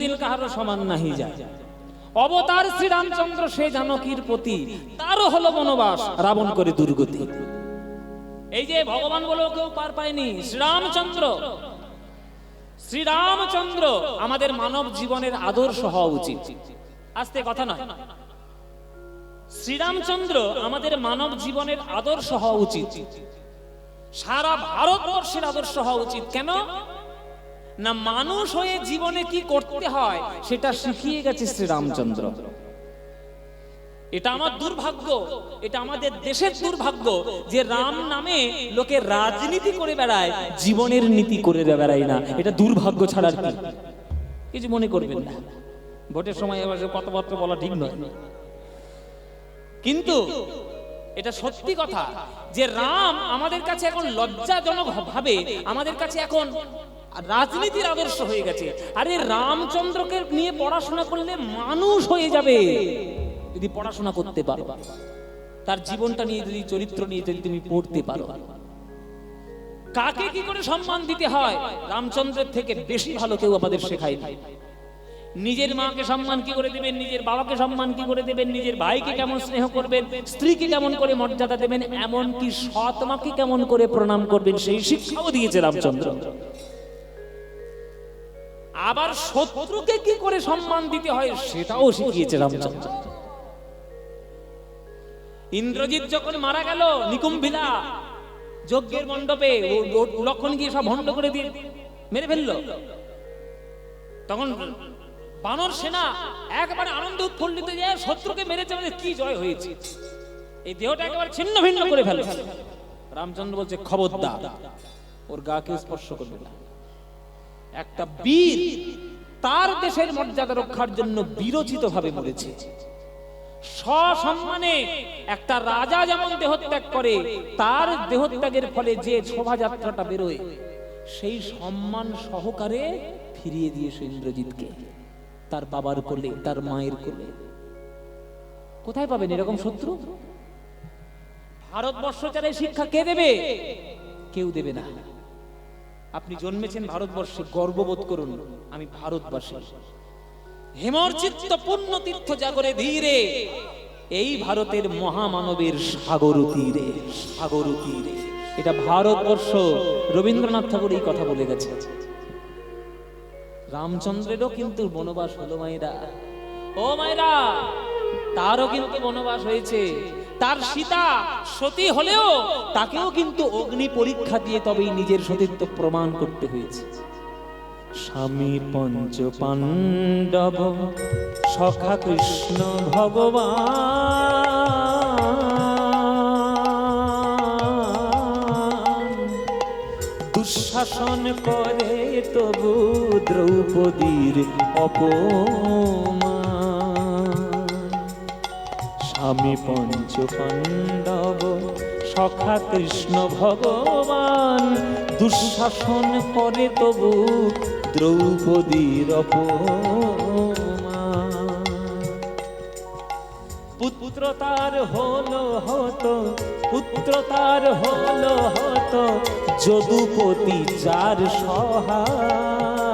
দিন কাহারও সমান নাহি যায়। অবতার শ্রীরামচন্দ্র সে জানকীর প্রতি, তারও হলো বনবাস, রাবণ করে দুর্গতি। এই যে ভগবান বলেও কেউ পার পায়নি, শ্রীরামচন্দ্র। শ্রীরামচন্দ্র আমাদের মানব জীবনের আদর্শ হওয়া উচিত। আস্তে কথা নয়, শ্রীরামচন্দ্র আমাদের মানব জীবনের আদর্শ হওয়া উচিত, সারা ভারতবর্ষের আদর্শ হওয়া উচিত। কেন না, মানুষ হয়ে জীবনে কি করতে হয় সেটা শিখিয়ে গেছে শ্রীরামচন্দ্র। এটা আমার দুর্ভাগ্য, এটা আমাদের দেশের দুর্ভাগ্য যে রাম নামে লোকে রাজনীতি করে বেড়ায়, জীবনের নীতি করে বেড়ায় না। এটা দুর্ভাগ্য ছাড়ার কি কিছু মনে করবেন না। ভোটের সময় এবার কথাবার্তা বলা ঠিক নয়, কিন্তু এটা সত্যি কথা যে রাম আমাদের কাছে এখন লজ্জাজনক ভাবে আমাদের কাছে এখন রাজনীতির আদর্শ হয়ে গেছে। আরে রামচন্দ্রকে নিয়ে পড়াশোনা করলে মানুষ হয়ে যাবে যদি পড়াশোনা করতে পারো, তার জীবনটা নিয়ে যদি, চরিত্র নিয়ে যদি তুমি পড়তে পারো। কাকে কি করে সম্মান দিতে হয় রামচন্দ্রের থেকে বেশি ভালো কেউ আমাদের শেখায় না। নিজের মাকে সম্মান কি করে দেবেন, নিজের বাবাকে সম্মান কি করে দেবেন, নিজের ভাইকে কেমন স্নেহ করবেন, স্ত্রীকে কেমন করে মর্যাদা দেবেন, এমনকি সৎ মাকে কেমন করে প্রণাম করবেন, সেই শিক্ষাও দিয়েছে রামচন্দ্র। আবার শত্রুকে কি করে সম্মান দিতে হয় সেটাও শিখিয়েছে রামচন্দ্র। ইন্দ্রজিৎ যখন মারা গেল নিকুম্ভিলা যজ্ঞের মণ্ডপে, লক্ষণ গিয়ে সব ভণ্ড করে দিয়ে মেরে ফেললো, তখন বানর সেনা একবারে আনন্দ উৎফুল্লিত যে শত্রুকে মেরেছে, মানে কি জয় হয়েছে, এই দেহটা একেবারে ছিন্ন ভিন্ন করে ফেলে। রামচন্দ্র বলছে খবরদার, ওর গা কেউ স্পর্শ করবে না। একটা বীর তার দেশের মর্যাদা রক্ষার জন্য বীরোচিত ভাবে মরেছে। সসম্মানে একটা রাজা যেমন দেহত্যাগ করে, তার দেহত্যাগের ফলে যে শোভাযাত্রাটা বেরোয়, সেই সম্মান সহকারে ফিরিয়ে দিয়েছে ইন্দ্রজিৎকে তার বাবার কোলে, তার মায়ের কোলে। কোথায় পাবেন এরকম শত্রু? ভারতবর্ষ ছাড়া শিক্ষা কে দেবে? কেউ দেবে না। আপনি জন্মেছেন ভারতবর্ষে, গর্ববোধ করুন আমি ভারতবাসী। হেমর্চিত্ত পুণ্য তীর্থ জাগরে ধীরে, এই ভারতের মহামানবের সাগর তীরে, সাগর তীরে। এটা ভারতবর্ষ। রবীন্দ্রনাথ ঠাকুর এই কথা বলে গেছে। রামচন্দ্রেরও কিন্তু বনবাস হলো মায়েরা, ও মায়েরা, তারও কিন্তু বনবাস হয়েছে। তার সীতা সতী হলেও তাকেও কিন্তু অগ্নি পরীক্ষা দিয়ে তবেই নিজের সতীত্ব প্রমাণ করতে হয়েছে। স্বামী পঞ্চ পাণ্ডব সখা কৃষ্ণ ভগবান, দুঃশাসন করে তবু দ্রৌপদীর অপমান। স্বামী পঞ্চ পাণ্ডব সখা কৃষ্ণ ভগবান, দুঃশাসন করে তবু দ্রৌপদীর অপমান। পুত্র তার হলো হতো, পুত্র তার হলো হতো, যদুপতি যার সহায়,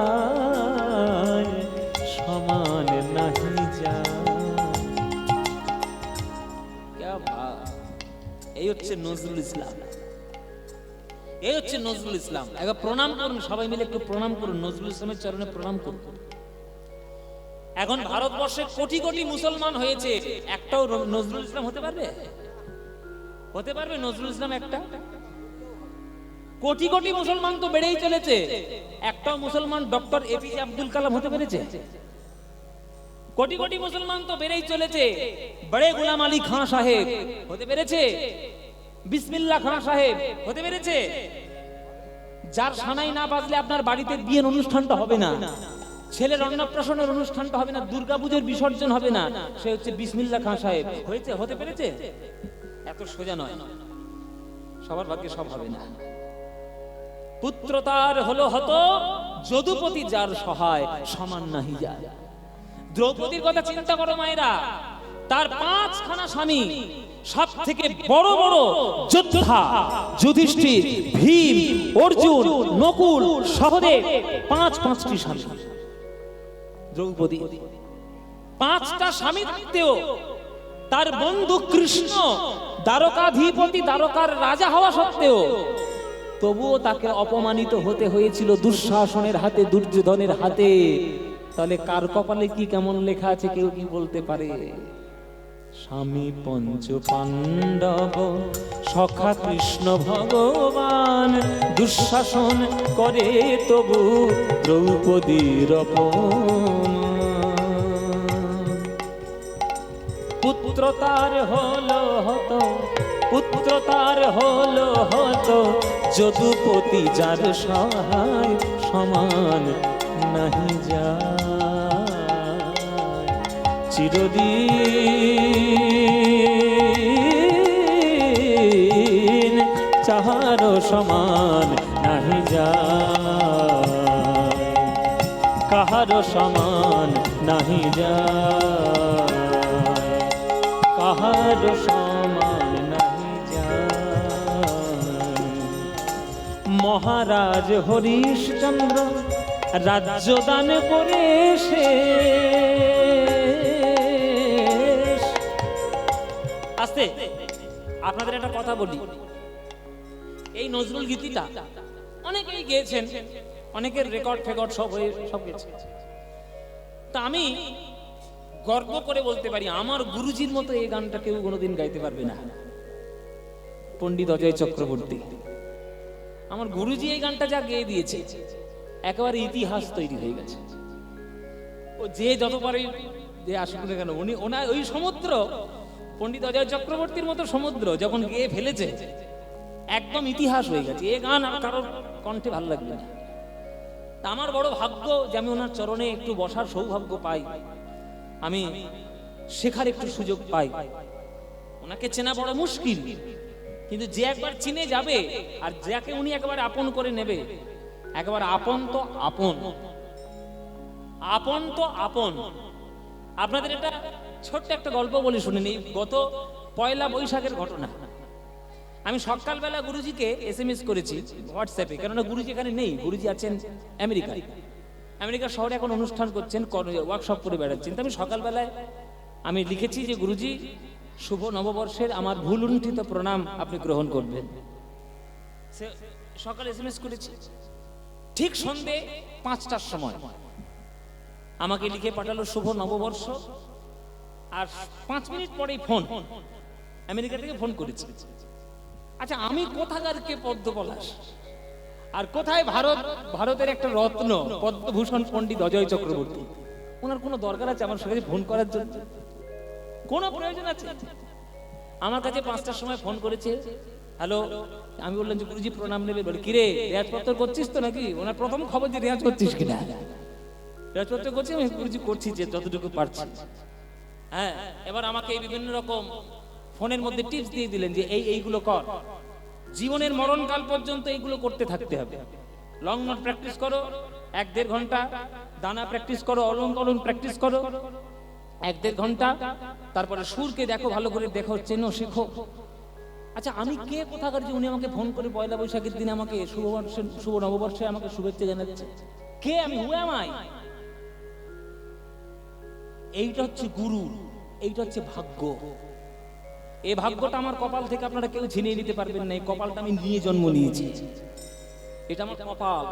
সমান নাহি যায়। এই হচ্ছে নজরুল ইসলাম, এই হচ্ছে নজরুল ইসলাম। একবার প্রণাম করুন, সবাই মিলে একটু প্রণাম করুন, নজরুল ইসলামের চরণে প্রণাম করুন। এখন ভারতবর্ষে কোটি কোটি মুসলমান হয়েছে, একটাও নজরুল ইসলাম হতে পারবে? হতে পারবে নজরুল ইসলাম একটা? কোটি কোটি মুসলমান তো বেড়েই চলেছে, একটাও মুসলমান ডক্টর এপিজে আব্দুল কালাম হতে পেরেছে? কোটি কোটি মুসলমান তো বেড়েই চলেছে, বড়ে গোলাম আলী খান সাহেব হতে পেরেছে? বিসমিল্লাহ খান সাহেব হতে পেরেছে? যার সানাই না বাজলে আপনার বাড়িতে বিয়ের অনুষ্ঠানটা হবে না, ছেলের অন্নপ্রাশনের অনুষ্ঠানটা হবে না, দুর্গাপূজার বিসর্জন হবে না, সে হচ্ছে বিসমিল্লাহ খান সাহেব। হয়েছে? হতে পেরেছে? এত সোজা নয়, সবার ভাগ্যে সব হবে না। পুত্র তার হলো হতো, যদুপতি যার সহায়, সমান নাহি যায়। দ্রৌপদীর কথা চিন্তা করো মায়েরা, তার 5খানা স্বামী, সব থেকে বড় বড় যোদ্ধা যুধিষ্ঠির, ভীম, অর্জুন, নকুল, সহদেব, 5টি স্বামী। দ্রৌপদী। 5টা স্বামী থাকতেও তার বন্ধু কৃষ্ণ দ্বারকাধিপতি, দ্বারকার রাজা হওয়া সত্ত্বেও তবুও তাকে অপমানিত হতে হয়েছিল দুঃশাসনের হাতে, দুর্যোধনের হাতে। তাহলে কার কপালে কি কেমন লেখা আছে কেউ কি বলতে পারে? স্বামী পঞ্চ পাণ্ডব, সখা কৃষ্ণ ভগবান, দুঃশাসন করে তবু দ্রৌপদীর অপমান। পুত্র তার হলো হত, পুত্র তার হলো হত, যদুপতি যার সহায় সমান নাহি যায়। চিরদিন চাহার সমান নাহি যায়, কাহার সমান নাহি যায়, কাহার সমান নাহি যায়। মহারাজ হরিশ্চন্দ্র রাজ্য দান করে শেষ। আস্তে আপনাদের একটা কথা বলি, এই নজরুল গীতিটা অনেকেই গেয়েছেন, অনেকের রেকর্ড ফেকর্ড সব হয়ে সব গেছে। তা আমি গর্ব করে বলতে পারি আমার গুরুজির মতো এই গানটা কেউ কোনোদিন গাইতে পারবে না। পণ্ডিত অজয় চক্রবর্তী, আমার গুরুজি এই গানটা যা গেয়ে দিয়েছে একেবারে ইতিহাস তৈরি হয়ে গেছে। ও যে যতবারই যে আসুক না কেন, উনি ওনার ওই সমুদ্র, পণ্ডিত অজয় চক্রবর্তীর মতো সমুদ্র যখন গেয়ে ফেলেছে একদম ইতিহাস হয়ে গেছে। এই গান আর কারোর কণ্ঠে ভালো লাগবে না। তা আমার বড় ভাগ্য যে আমি ওনার চরণে একটু বসার সৌভাগ্য পাই, আমি শেখার একটু সুযোগ পাই। ওনাকে চেনা বড় মুশকিল, কিন্তু যে একবার চিনে যাবে আর যাকে উনি একবার আপন করে নেবে, একবার আপন তো আপন, আপন তো আপন। আপনাদের এটা ছোট্ট একটা গল্প বলে শুনেন। এই গত 1 বৈশাখের ঘটনা। আমি সকালবেলা গুরুজিকে SMS করেছি হোয়াটসঅ্যাপে, কেননা গুরুজি এখানে নেই, গুরুজি আছেন আমেরিকায়। আমেরিকা শহরে এখন অনুষ্ঠান করছেন, ওয়ার্কশপ করে বেড়াচ্ছেন। তো আমি সকালবেলায় আমি লিখেছি যে গুরুজি শুভ নববর্ষের আমার ভুলুণ্ঠিত প্রণাম আপনি গ্রহণ করবেন। সকালে SMS করেছি, ঠিক সন্ধে 5টার সময় আমাকে লিখে পাঠালো শুভ নববর্ষ, আর 5 মিনিট পরেই ফোন, আমেরিকা থেকে ফোন করেছি। আচ্ছা, আমি কোথাকার কে পদ্মপলাশ, আর কোথায় ভারতের একটা রত্ন পদ্মভূষণ পণ্ডিত অজয় চক্রবর্তী। ওনার কোনো দরকার আছে আমার সঙ্গে ফোন করার জন্য? কোনো প্রয়োজন আছে? আমার কাছে 5টার সময় ফোন করেছে, হ্যালো। আমি বললাম যে গুরুজি প্রণাম নেবে। বলে কিরে রেয়াজপত্র করছিস তো নাকি? ওনার প্রথম খবর যে রেয়াজ করছিস কিনা। রেয়াজপত্র করছি আমি, গুরুজি করছি যে যতটুকু পারছি। হ্যাঁ, এবার আমাকে এই বিভিন্ন রকম ফোনের মধ্যে টিপস দিয়ে দিলেন যে এইগুলো কর, জীবনের মরণকাল পর্যন্ত এইগুলো করতে থাকতে হবে। লং নোট প্র্যাকটিস করো 1-1.5 ঘন্টা, দানা প্র্যাকটিস করো, অলঙ্করণ প্র্যাকটিস করো 1-1.5 ঘন্টা, তারপরে সুরকে দেখো, ভালো করে দেখো, চেনো, শেখো। আচ্ছা, আমি কে কোথাকার যে উনি আমাকে ফোন করে 1 বৈশাখের দিনে আমাকে শুভ নববর্ষে আমাকে শুভেচ্ছা জানাচ্ছে? কে আমি? হু অ্যাম আই? এইটা হচ্ছে গুরু, এইটা হচ্ছে ভাগ্য। এই ভাগ্যটা আমার কপাল থেকে আপনারা কেউ ছিনিয়ে নিতে পারবেন না। এই কপালটা আমি নিয়ে জন্ম নিয়েছি, এটা আমার কপাল।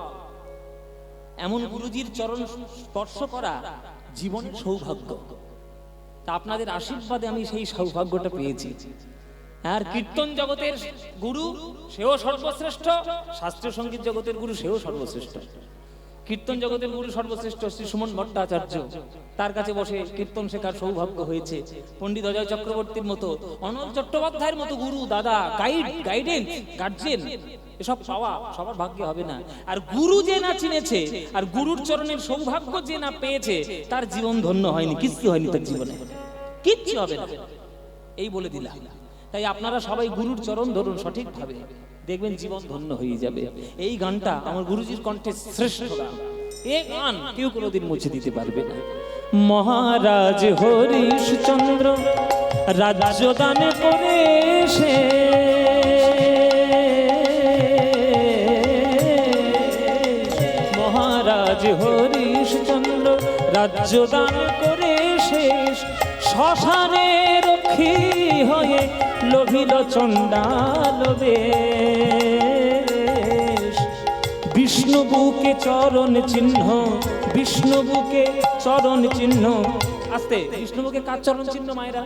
এমন গুরুজির চরণ স্পর্শ করা জীবনের সৌভাগ্য। তা আপনাদের আশীর্বাদে আমি সেই সৌভাগ্যটা পেয়েছি। আর কীর্তন জগতের গুরু সেও সর্বশ্রেষ্ঠ, শাস্ত্রীয় সঙ্গীত জগতের গুরু সেও সর্বশ্রেষ্ঠ। কীর্তন জগতের গুরু সর্বশ্রেষ্ঠ শ্রী সুমন ভট্টাচার্য, তার কাছে বসে কীর্তন শেখার সৌভাগ্য হয়েছে। পণ্ডিত অজয় চক্রবর্তীর মতো, অনল চট্টোপাধ্যায়ের মতো গুরু, দাদা, গাইডেন্স, গার্জিয়ান, এসব পাওয়া সবার ভাগ্যে হবে না। আর গুরু যে না চিনেছে আর গুরুর চরণের সৌভাগ্য যে না পেয়েছে, তার জীবন ধন্য হয়নি, কিচ্ছু হয়নি তার জীবনে, কিচ্ছু হবে না। এই বলে দিলাম। তাই আপনারা সবাই গুরুর চরণ ধরুন সঠিকভাবে, দেখবেন জীবন ধন্য হয়ে যাবে। এই গানটা আমার গুরুজির কণ্ঠে শ্রেষ্ঠ গান। এই গান কেউ কোনোদিন মুছে দিতে পারবে না। মহারাজ হরিশচন্দ্র রাজ্য দান করে সে, মহারাজ হরিশচন্দ্র রাজ্য দান করে শেষ শ্মশানে রক্ষী হয়ে লোভিল চণ্ডাল বেশ। বিষ্ণু বুকে চরণ চিহ্ন, বিষ্ণু বুকে চরণ চিহ্ন, আস্তে, বিষ্ণু বুকে কার চরণ চিহ্ন মায়েরা?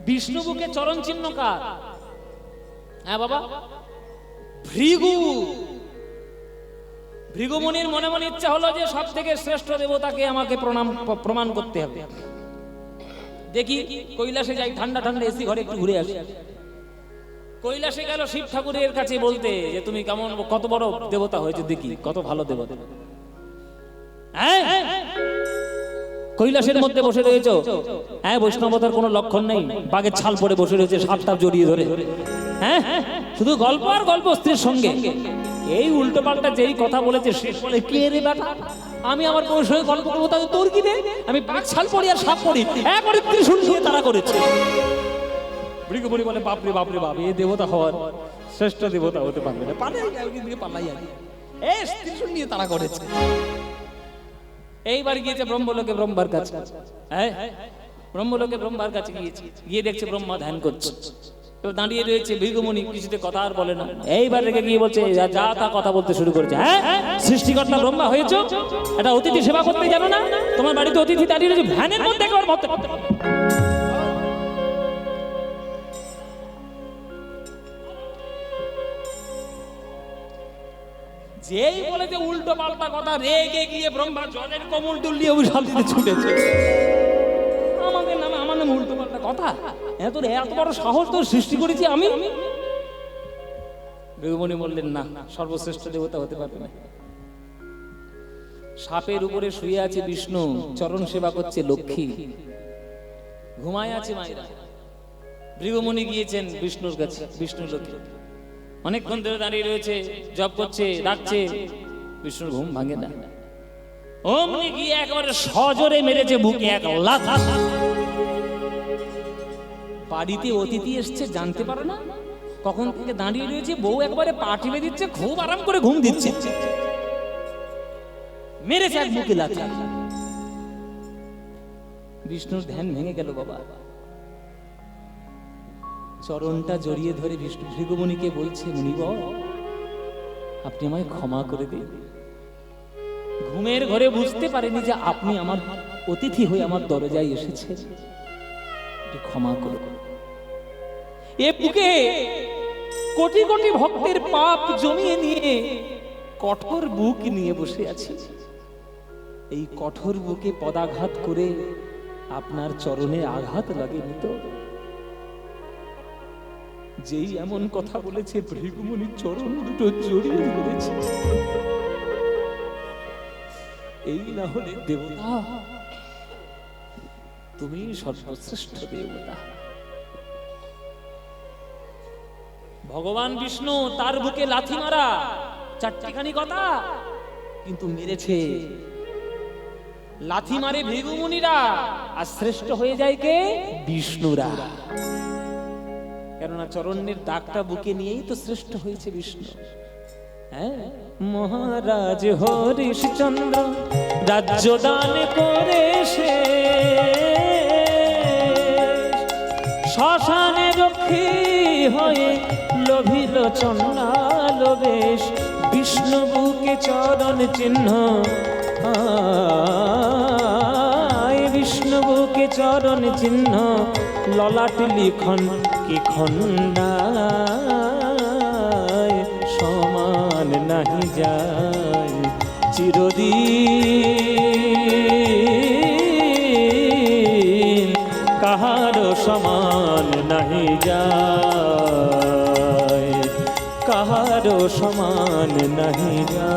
বিষ্ণু বুকে চরণ চিহ্ন কার? হ্যাঁ বাবা, ভৃগু। ভৃগুমুনির মনে মনে ইচ্ছা হলো যে সব থেকে শ্রেষ্ঠ দেবতাকে আমাকে প্রমাণ করতে হবে। দেখি কৈলাসে যাই, ঠান্ডা ঠান্ডা এসি ঘরে একটু ঘুরে আসি। কৈলাসে গেল শিব ঠাকুরের কাছে বলতে যে তুমি কেমন, কত বড় দেবতা হয়েছে দেখি, কত ভালো দেবতা। হ্যাঁ, কৈলাসের মধ্যে বসে রয়েছে, হ্যাঁ বৈষ্ণবতার কোনো লক্ষণ নেই, বাঘের ছাল পরে বসে রয়েছে, সাপ টাপ জড়িয়ে ধরে, হ্যাঁ শুধু গল্প আর গল্প স্ত্রীর সঙ্গে। এই উল্টো পাল্টা যেই কথা বলেছে শেষ বলে, কে রে বেটা, আমি আমার বউয়ের সঙ্গে গল্প করবো, তাহলে তোর কি রে? আমি বাঘ ছাল পরি আর সাপ পরি, একবারে ত্রিশূল নিয়ে তারা করেছে। ভৃগুমুনি বলে বাপরে বাপরে বাপ, এই দেবতা হওয়ার শ্রেষ্ঠ দেবতা হতে পারবে না, পালাই আগে এই ত্রিশূল নিয়ে তারা করেছে। এইবার গিয়েছে ব্রহ্মলোকে ব্রহ্মার কাছে, হ্যাঁ ব্রহ্মলোকে ব্রহ্মার কাছে গিয়েছে, গিয়ে দেখছে ব্রহ্মা ধ্যান করছে, দাঁড়িয়ে রয়েছে ভৃগুমুনি, কিছুতে কথা আর বলে না। এইবার রেগে গিয়ে বলছে, যা তা কথা বলতে শুরু করেছে, হ্যাঁ সৃষ্টিকর্তা ব্রহ্মা হয়েছো, এটা অতিথি সেবা করতে জানো না? তোমার বাড়িতে অতিথি দাঁড়িয়ে রয়েছে, ভ্যানের মধ্যে একবার মত যেই বলে যে উল্টো পাল্টা কথা, রেগে গিয়ে ব্রহ্মা জলের কমল তুলিয়ে অভিশাপ দিতে ছুটেছে। আমাদের নামে, আমার নামে উল্টো পাল্টা কথা, এত বড় সাহস তোর সৃষ্টি করেছি আমি? ভৃগুমুনি বললেন না, সর্বশ্রেষ্ঠ দেবতা হতে পারবে না। সাপের উপরে শুয়ে আছে বিষ্ণু, চরণ সেবা করছে লক্ষ্মী, ঘুমায় আছে মায়েরা। ভৃগুমুনি গিয়েছেন বিষ্ণুর কাছে, বিষ্ণুর লক্ষ্মী অনেকক্ষণ ধরে দাঁড়িয়ে রয়েছে, জপ করছে, ডাকছে, বিষ্ণুর ঘুম ভাঙে না। অমনি গিয়ে একেবারে সজোরে মেরেছে বুকে এক লাথ। বাড়িতে অতিথি এসছে জানতে পারে না, কখন থেকে দাঁড়িয়ে রয়েছে, বউ একবারে পা টিপে দিচ্ছে, খুব আরাম করে ঘুম দিচ্ছে, মেরেছে এক বুকে লাথি। বিষ্ণুর ধ্যান ভেঙে গেল বাবা। চরণটা জড়িয়ে ধরে বিষ্ণু ভৃগুমুনিকে বলছে, মুনিবর আপনি আমায় ক্ষমা করে দিন। ঘুমের ঘরে বুঝতে পারেনি যে আপনি আমার অতিথি হয়ে আমার দরজায় এসেছে, ক্ষমা করে। এ বুকে কোটি কোটি ভক্তের পাপ জমিয়ে নিয়ে কঠোর বুক নিয়ে বসে আছি, এই কঠোর বুকে পদাঘাত করে আপনার চরণে আঘাত লাগেনি তো? যেই এমন কথা বলেছে, ভৃগুমুনির চরণ দুটো জড়িয়ে ধরেছে। এই না হলে দেবতা, তুমি সর্বশ্রেষ্ঠ দেবতা। ভগবান বিষ্ণু তার বুকে লাথি মারা, চারটিখানি কথা, কিন্তু মেরেছে লাথি মারে ভৃগুমুনিরা, আর শ্রেষ্ঠ হয়ে যায় কে? বিষ্ণুরা। কেননা চরণের দাগটা বুকে নিয়েই তো শ্রেষ্ঠ হয়েছে বিষ্ণু। হ্যাঁ, মহারাজ হরিশ্চন্দ্র রাজ্য দান করে শ্মশানে রক্ষী হয়ে লোভিল চণ্ডাল বেশ। বিষ্ণু বুকে চরণ চিহ্ন, বিষ্ণু বুকে চরণ চিহ্ন, ললাট লিখন কি খন্ডায়, সমান নাহি যায় চিরদিন, কাহারো সমান নাহি যায়, কাহারো সমান নাহি যায়,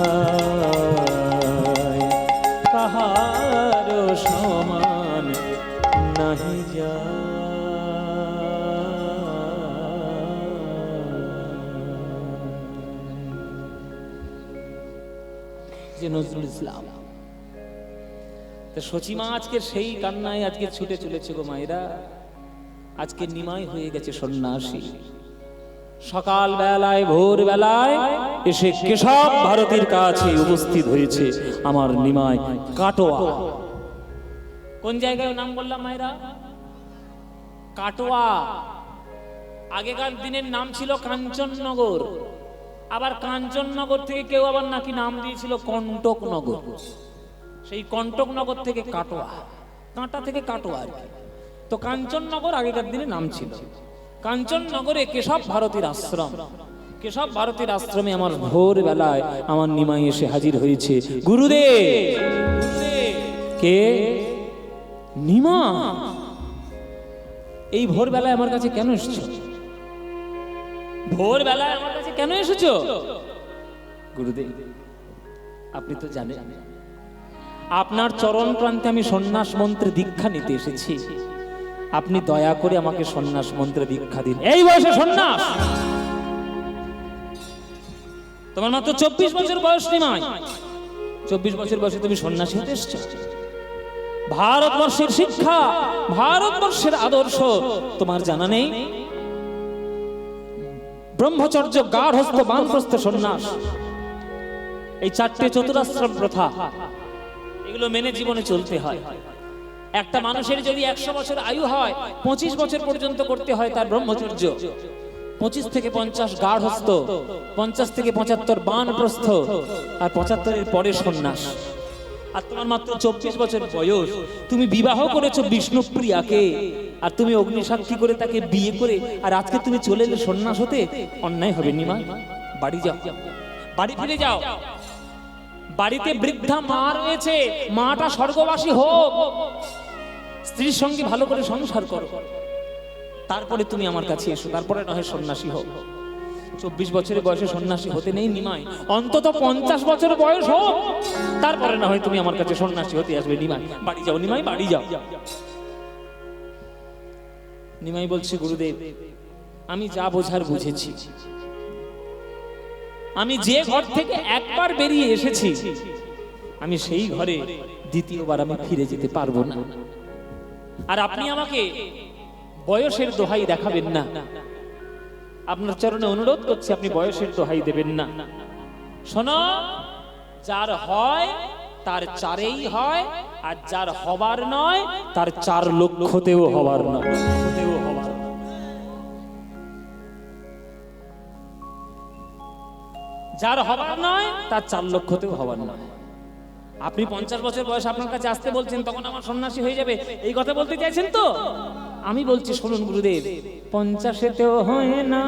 কাহারো সমান নাহি যায়। যে নজরুল ইসলাম, সচিমা আজকে সেই কান্নায় আজকে ছুটে চলেছে গো মায়েরা। আজকে নিমাই হয়ে গেছে সন্ন্যাসী, সকাল বেলায় ভোর বেলায় এসে কেশব ভারতীর কাছে উপস্থিত হয়েছে আমার নিমাই কাটোয়া। কোন জায়গায় নাম বললাম মায়েরা? কাটোয়া। আগেকার দিনের নাম ছিল কাঞ্চননগর, আবার কাঞ্চননগর থেকে কেউ আবার নাকি নাম দিয়েছিল কণ্টকনগর। সেই কণ্টকনগর থেকে কাটোয়া, কাঁটা থেকে কাটোয়া আর কি। তো কাঞ্চননগর আগেকার দিনে নাম ছিল। কাঞ্চননগরে কেশব ভারতীর আশ্রম। কেশব ভারতীর আশ্রমে আমার ভোর বেলায় আমার নিমাই এসে হাজির হয়েছে। গুরুদেব। কে? নিমা। এই ভোর বেলায় আমার কাছে কেন এসেছো? ভোর বেলায় আমার কাছে কেন এসেছো? গুরুদেব, আপনি তো জানেন আপনার চরণ প্রান্তে আমি সন্ন্যাস মন্ত্রে দীক্ষা নিতে এসেছি। আপনি দয়া করে আমাকে সন্ন্যাস মন্ত্রে দীক্ষা দিন। এই বয়সে সন্ন্যাস? তোমার মাত্র 24 বছর বয়স নিমাই। 24 বছর বয়সে তুমি সন্ন্যাসী হতে এসেছো? ভারতবর্ষের শিক্ষা, ভারতবর্ষের আদর্শ তোমার জানা নেই? ব্রহ্মচর্য, গার্হস্থ্য, বানপ্রস্থ, সন্ন্যাস, এই 4টে চতুরাশ্রম প্রথা, এগুলো মেনে জীবনে চলতে হয়। একটা মানুষের যদি 100 বছর আয়ু হয়, 25 বছর পর্যন্ত করতে হয় তার ব্রহ্মচর্য, 25 থেকে 50 গার্হস্থ্য, 50 থেকে 75 বানপ্রস্থ, আর 75 এর পরে সন্ন্যাস। আর তোমার মাত্র 24 বছর বয়স, তুমি বিবাহ করেছো বিষ্ণুপ্রিয়াকে, আর তুমি অগ্নিসাক্ষী করে তাকে বিয়ে করে আর আজকে তুমি চলে এলে সন্ন্যাস হতে। অন্যায় হবে নিমা। বাড়ি যাও, বাড়ি ফিরে যাও। বাড়িতে বৃদ্ধা মা রয়েছে, মাটা স্বর্গবাসী হোক, স্ত্রীর সঙ্গে ভালো করে সংসার করো, তারপরে তুমি আমার কাছে এসো, তারপরে নয় সন্ন্যাসী হোক। 24 বছরের বয়সে সন্ন্যাসী হতে নেই নিমাই, অন্তত 50 বছর বয়স হোক, তারপরে না হয় তুমি আমার কাছে সন্ন্যাসী হতে আসবে। নিমাই বাড়ি যাও, নিমাই বাড়ি যাও। নিমাই বলছে, গুরুদেব আমি যা বোঝার বুঝেছি। আমি যে ঘর থেকে একবার বেরিয়ে এসেছি, আমি সেই ঘরে দ্বিতীয়বার আমি ফিরে যেতে পারবো না। আর আপনি আমাকে বয়সের দোহাই দেখাবেন না। আপনার চরণে অনুরোধ করছি, আপনি বয়সের দোহাই দেবেন না। শোনো, যার হয় তার 4এই হয়, আর যার হবার নয় তার 4 লক্ষতেও হবার নয়। যার হবার নয় তার 4 লক্ষতেও হবার নয়। আপনি 50 বছর বয়স আপনার কাছে আসতে বলছেন, তখন আমার সন্ন্যাসী হয়ে যাবে, এই কথা বলতে চাইছেন তো? আমি বলছি শুনুন গুরুদেব, 50তেও হয় না,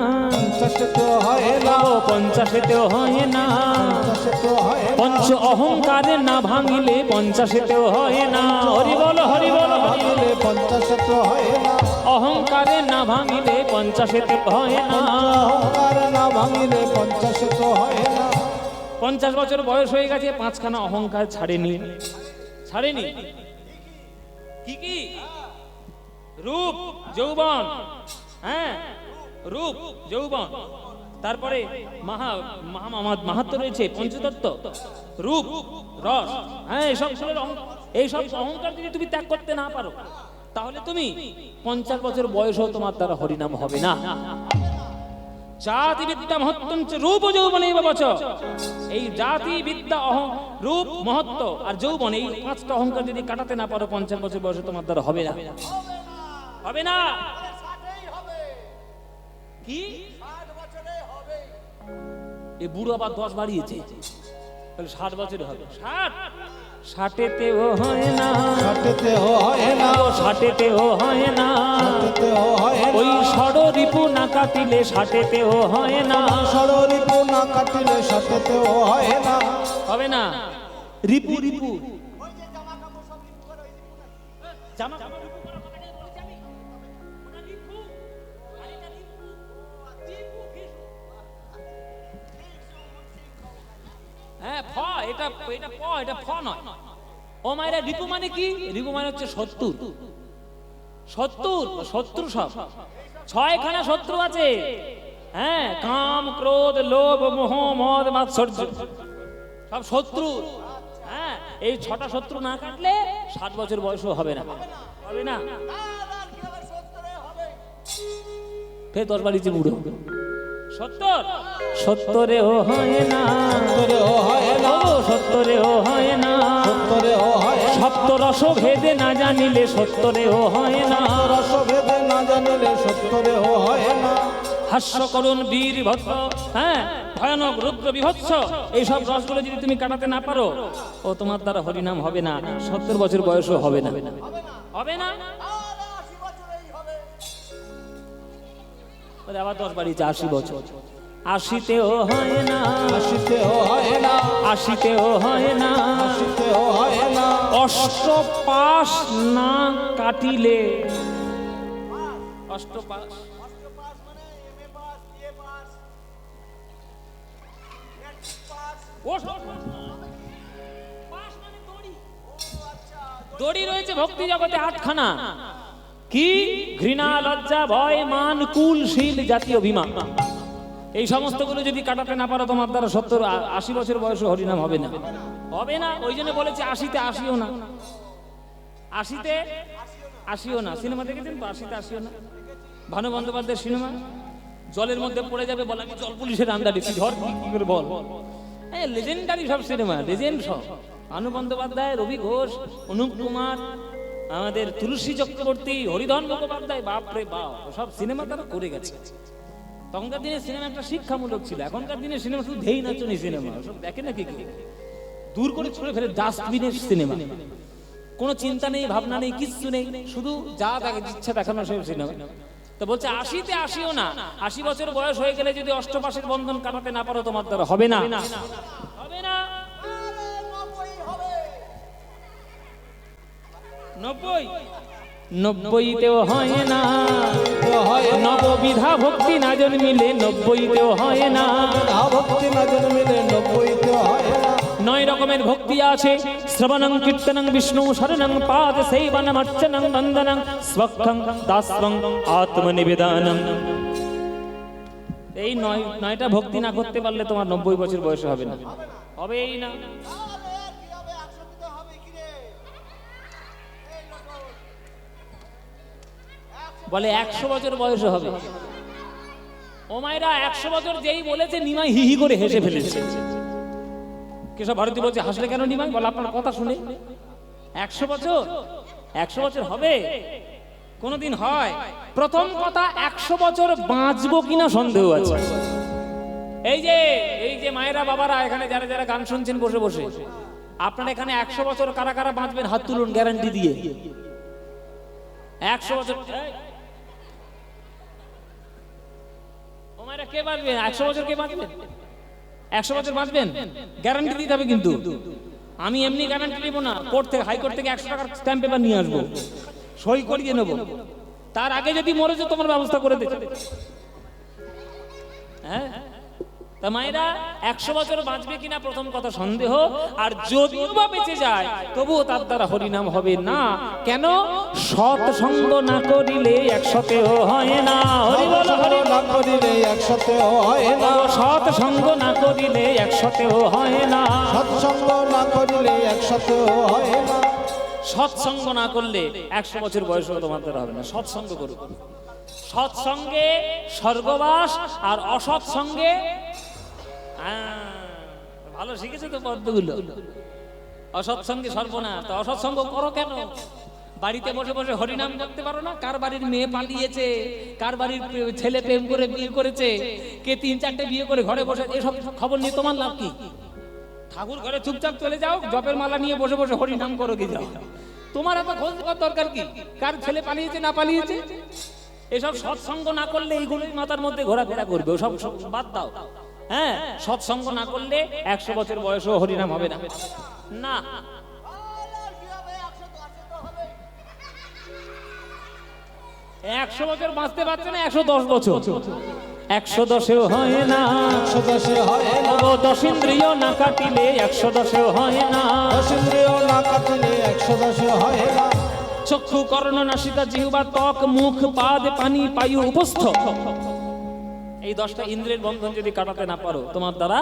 50তেও হয় না, 50তেও হয় না, 50তেও হয় না, পঞ্চ অহংকারে না ভাঙিলে 50তেও হয় না। হরি বল, হরি বল, ভাঙিলে 50তেও হয় না, অহংকারে না ভাঙিলে 50তেও হয় না, অহংকারে না ভাঙিলে 50তেও হয় না। 50 বছর বয়স হয়ে গেছে, 5খানা অহংকার ছাড়েনি, ছাড়েনি। কি কি? রূপ, যৌবন, হ্যাঁ রূপ, যৌবন, তারপরে মাহাত্ম্য রয়েছে, পঞ্চতত্ত্ব, রূপ, রস, হ্যাঁ এইসব অহংকার যদি তুমি ত্যাগ করতে না পারো, তাহলে তুমি 50 বছর বয়সও তোমার দ্বারা হরিনাম হবে না। জাতি বিদ্যা মহত্তঞ্চ রূপ যৌবনেব বচ। এই জাতি বিদ্যা রূপ, মহত্ব আর যৌবন, এই 5টা অহংকার যদি কাটাতে না পারো 50 বছর বয়সে তোমার দ্বারা হবে না, হবে না। কি 60 বছরে হবে? এই বুড়ো আবার 10 বাড়িয়েছে, তাহলে 60 বছরে হবে। 60তেও হয় না, 60তেও হয় না, 60তেও হয় না, 60তেও হয় না। ওই ষড়রিপু না কাটিলে 60তেও হয় না, ষড়রিপু না কাটিলে 60তেও হয় না, হবে না। রিপু, রিপু, ওই যে জামা কাপড় সব রিপু করে, ওই রিপু না, জামা কাপড় রিপু করার কথা নিয়ে বলেছি আমি। ওটা রিপু, আর এটা রিপু, রিপু কি? হ্যাঁ ফ, এটা প, এটা ফ নয়। ও মায়েরা, রিপু মানে কি? রিপু মানে হচ্ছে 70। 70 শত্রু, সব 6খানা শত্রু আছে। হ্যাঁ, কাম, ক্রোধ, লোভ, মোহ, মদ, মাৎসর্য, সব শত্রু। হ্যাঁ, এই 6টা শত্রু না কাটলে 60 বছর বয়সও হবে না, হবে না। ফের 10 বাড়িতে বুড়ো। 70 70ও হয় না, 70ও হয় না, 70ও হয় না, 70ও হয় না, সপ্তরস ভেদে না জানিলে 70ও হয় না, রস ভেদে না জানিলে 70ও হয় না। হাস্য করুন বীর ভদ্র, হ্যাঁ, ভয়ানক রুদ্র বিভৎস, এইসব রসগুলো যদি তুমি কাটাতে না পারো, ও তোমার দ্বারা হরিনাম হবে না, 70 বছর বয়সও হবে না, হবে না। আবার 10 বাড়িতে 80 বছর, 80তেও হয় না, 80তেও হয় না, 80তেও হয় না, 80তেও হয় না, অষ্টপাশ না কাটিলে, অষ্টপাশ দড়ি রয়েছে ভক্তি জগতে 8খানা, কি ঘৃণা, লজ্জা, ভয়, মান, কুল, শীল, জাতীয় অভিমান, এই সমস্তগুলো যদি কাটাতে না পারো, তোমার দ্বারা 70-80 বছর বয়সে হরিনাম হবে না, হবে না। ওই জন্য বলেছে 80তে আসিও না, 80তে আসিও না। সিনেমা দেখেছেন তো, 80তে আসিও না, ভানু বন্দ্যোপাধ্যায়ের সিনেমা। জলের মধ্যে পড়ে যাবে, বলে আমি জল পুলিশের আন্ডারে, ঝড় কি করে বল, হ্যাঁ, লেজেন্ডারি সব সিনেমা, লেজেন্ড সব। ভানু বন্দ্যোপাধ্যায়, রবি ঘোষ, অনুপ কুমার, আমাদের তুলসী চক্রবর্তী, হরিধন মুখোপাধ্যায়, বাপরে বাপ, সব সিনেমা তারা করে গেছে। তখনকার দিনে সিনেমা একটা শিক্ষামূলক ছিল, এখনকার দিনে সিনেমা শুধু ধেই নাচনি সিনেমা, সব দেখে নাকি দূর করে ছুঁড়ে ফেলে ডাস্টবিনের সিনেমা, কোনো চিন্তা নেই, ভাবনা নেই, কিচ্ছু নেই, শুধু যা তাকে ইচ্ছা দেখানো সব সিনেমা। তো বলছে 80তে আসিও না, 80 বছর বয়স হয়ে গেলে যদি অষ্টপাশের বন্ধন কাটাতে না পারো, তোমার দ্বারা হবে না, হবে না। 90তেও হয় না, নববিধা ভক্তি না জন্মিলে 90তেও হয় না, ভক্তি না জন্মিলে 90তেও হয় না। 9 রকমের ভক্তি আছে, শ্রবণং কীর্তনং বিষ্ণু শরণং পাদ সেবনম অর্চনং বন্দনং স্বক্ষং দাস্যং আত্মনিবেদনং। এই 9টা ভক্তি না করতে পারলে তোমার 90 বছর বয়স হবে না, হবেই না। বলে 100 বছর বয়স হবে। ও মায়েরা, 100 বছর যেই বলেছে, নিমাই হিহি করে হেসে ফেলেছে। কেশব ভারতী বলছে, হাসলে কেন নিমাই? বলে আপনার কথা শুনে 100 বছর, 100 বছর হবে? কোনদিন হয়? প্রথম কথা, 100 বছর বাঁচবো কিনা সন্দেহ আছে। এই যে মায়েরা, বাবারা, এখানে যারা যারা গান শুনছেন বসে বসে, আপনারা এখানে 100 বছর কারা কারা বাঁচবেন হাত তুলুন, গ্যারান্টি দিয়ে। 100 বছর ও মায়েরা, কে বাঁচবেন 100 বছর? কে বাঁচবেন 100 বছর বাঁচবেন? গ্যারান্টি দিতে হবে কিন্তু। আমি এমনি গ্যারান্টি নেব না, কোর্ট থেকে, হাইকোর্ট থেকে 100 টাকার স্ট্যাম্প পেপার নিয়ে আসবো, সই করিয়ে নেবো। তার আগে যদি মরেছে, তোমার ব্যবস্থা করে দেবে। হ্যাঁ, তা মায়েরা, 100 বছর বাঁচবে কিনা প্রথম কথা সন্দেহ। আর যদিও বা বেঁচে যায়, তবুও তার দ্বারা হরিনাম হবে না। কেন? সৎসঙ্গ না করিলে 100তেও হয় না। হরি বল, হরি না করিলে 100তেও হয় না। সৎসঙ্গ না করিলে 100তেও হয় না। সৎসঙ্গ না করিলে 100তেও হয় না। সৎসঙ্গ না করলে 100 বছর বয়স তোমার দ্বারা হবে না। সৎসঙ্গ করো। সৎসঙ্গে স্বর্গবাস, আর অসৎসঙ্গে, ভালো শিখেছে তো পদ্মগুলো। অসৎসঙ্গে সর্বনাশ। তো অসৎসঙ্গ করো কেন? বাড়িতে বসে বসে হরিনাম করতে পারো না? কার বাড়ির মেয়ে পালিয়েছে, কার বাড়ির ছেলে প্রেম করে বিয়ে করেছে, কে 3-4টে বিয়ে করে ঘরে বসে, এসব খবর নিয়ে তোমার লাভ কি? ঠাকুর ঘরে চুপচাপ চলে যাও, জপের মালা নিয়ে বসে বসে হরিনাম করো কি যাও। তোমার এত খোঁজ করার দরকার কি? কার ছেলে পালিয়েছে না পালিয়েছে? এসব সৎসঙ্গ না করলে এইগুলোই মাথার মধ্যে ঘোরাফেরা করবে, সব বাদ দাও। হ্যাঁ, সৎসঙ্গ না করলে 100 বছর বয়সও হরিনাম হবে না। না, 100 বছর বাঁচতে পারছে না, 110 বছর, 110এও হয় না, 110 হয় না। 10 ইন্দ্রিয় না কাটিলে 110এও হয় না, 10 ইন্দ্রিয় না কাটিলে 110 হয় না। চক্ষু, কর্ণ, নাসিকা, জিহ্বা, ত্বক, মুখ, পাদ, পানি, বায়ু, উপস্থ, এই 10টা ইন্দ্রিয়ের বন্ধন যদি কাটাতে না পারো, তোমার দ্বারা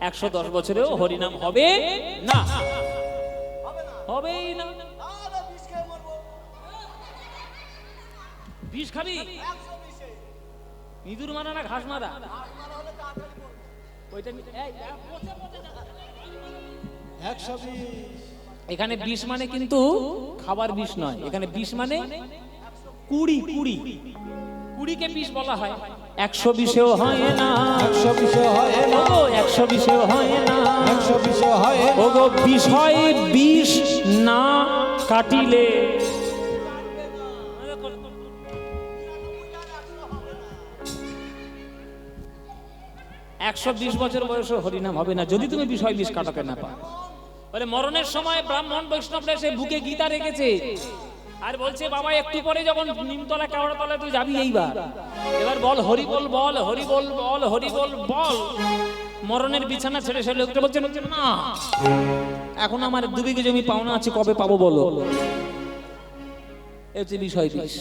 110 বছরেও হরিনাম হবে না, হবেই না। বিষ খাবি? ইঁদুর মারা না ঘাস মারা? ওইটা এই, পচে পচে যাচ্ছে। 120। এখানে বিষ মানে কিন্তু খাবার বিষ নয়, এখানে বিষ মানে কুড়ি কুড়ি, কুড়িকে বিষ বলা হয়। 120 হয় না, 120 হয় না, ওগো 120 হয় না, 120 হয় না। ওগো বিষয় বিষ না কাটিলে। 120 বছর বয়সে হরিনাম হবে না যদি তুমি বিষয় বিষ কাটাতে না পারো। বলে মরণের সময় ব্রাহ্মণ বৈষ্ণবরা এসে বুকে গীতা রেখেছে আর বলছে বাবা একটু পরে যখন নিমতলা কেওড়া তলায় তুই যাবি এইবার, এবার বল হরি বল, বল হরি বল, বল হরি বল, বল। মরণের বিছানা ছেড়ে সে লোকটা বলছে না, এখন আমার 2 বিঘে জমি পাওনা আছে, কবে পাবো বলো। এই হচ্ছে বিষয় বিষ।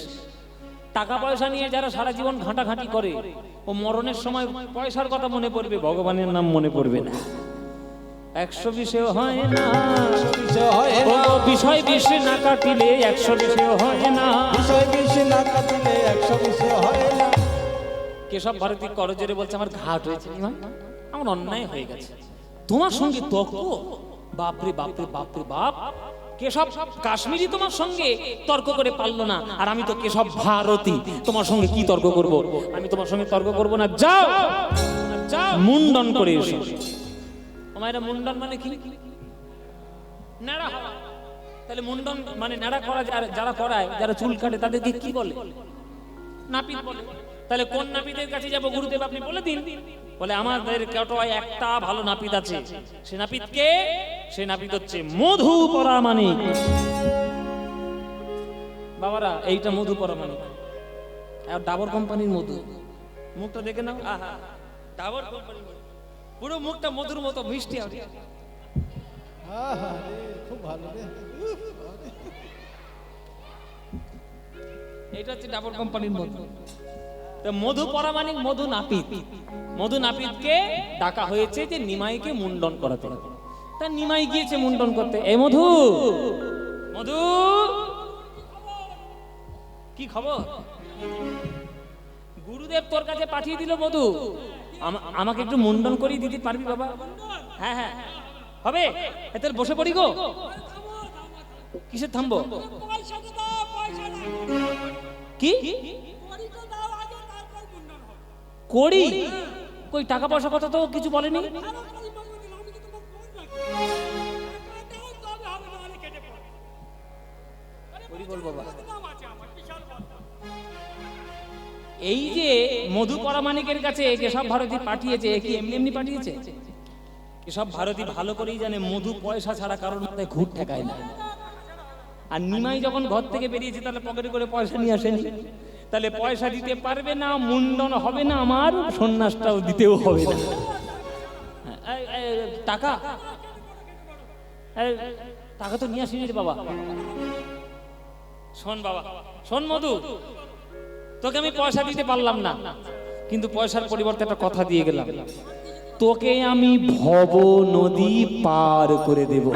টাকা পয়সা নিয়ে যারা সারা জীবন ঘাঁটাঘাঁটি করে, ও মরণের সময় পয়সার কথা মনে পড়বে, ভগবানের নাম মনে পড়বে না। 120 হয় না, 120 হয় না, ও বিষয় বিষ না কাটিলে 120 হয় না। বিষয় বিষ না কাটিলে 120 হয় না। কেশব ভারতী করজোরে বলছে আমার ঘাট হয়েছে, আমার অন্যায় হয়ে গেছে, তোমার সঙ্গে তর্ক, বাপরে বাপরে বাপরে বাপ। কেশব কাশ্মীরি তোমার সঙ্গে তর্ক করে পারলো না, আর আমি তো কেশব ভারতী, তোমার সঙ্গে কি তর্ক করব? আমি তোমার সঙ্গে তর্ক করব না, যাও যাও মুন্ডন করে এসো। আমার মুন্ডন মানে কি? নেড়া হওয়া। তাহলে মুন্ডন মানে নেড়া করা, যারা করায়, যারা চুল কাটে তাদেরকে কি বলে? নাপিত বলে। তাহলে কোন নাপিতের কাছে যাব গুরুদেব আপনি বলে দিন। বলে আমাদের কেটোয় একটা ভালো নাপিত আছে, সে নাপিত কে? সে নাপিত হচ্ছে মধু পরামানিক। বাবারা এইটা মধু পরামানিক, ডাবর কোম্পানির মধু। মুখটা দেখে নাও, আহা ডাবর কোম্পানির মধু, পুরো মুখটা মধুর মতো মিষ্টি। আহা রে, খুব ভালো রে। এটা হচ্ছে ডাবর কোম্পানির মধু। তো মধু পরামানিক, মধু নাপিত। মধু নাপিতকে ডাকা হয়েছে যে নিমাইকে মুন্ডন করাতে হবে। তা নিমাই গিয়েছে মুন্ডন করতে। এই মধু, মধু কি খবর? গুরুদেব তোর কাছে পাঠিয়ে দিল মধু, আমাকে একটু মুন্ডন করিয়ে দিতে পারবি বাবা? হ্যাঁ হ্যাঁ হবে, এতে বসে পড়ি গো। কিসের থামবো? কি করি? কই টাকা পয়সা কথা তো কিছু বলেনি। এই যে মধু পরামানিকের কাছে কেশব ভারতী পাঠিয়েছে, কি এমনি এমনি পাঠিয়েছে? কেশব ভারতী ভালো করেই জানে মধু পয়সা ছাড়া কারোর মাথায় ঘুর ঠেকায় না। আর নিমাই যখন ঘর থেকে বেরিয়েছে তাহলে পকেটে করে পয়সা নিয়ে আসেনি, তাহলে পয়সা দিতে পারবে না, মুন্ডন হবে না, আমার সন্ন্যাসটাও দিতেও হবে না। টাকা টাকা তো নিয়ে আসিনি রে বাবা। শোন বাবা, শোন মধু, তোকে আমি পয়সা দিতে পারলাম না, কিন্তু পয়সার পরিবর্তে একটা কথা দিয়ে গেলাম, তোকে আমি ভব নদী পার করে দেব।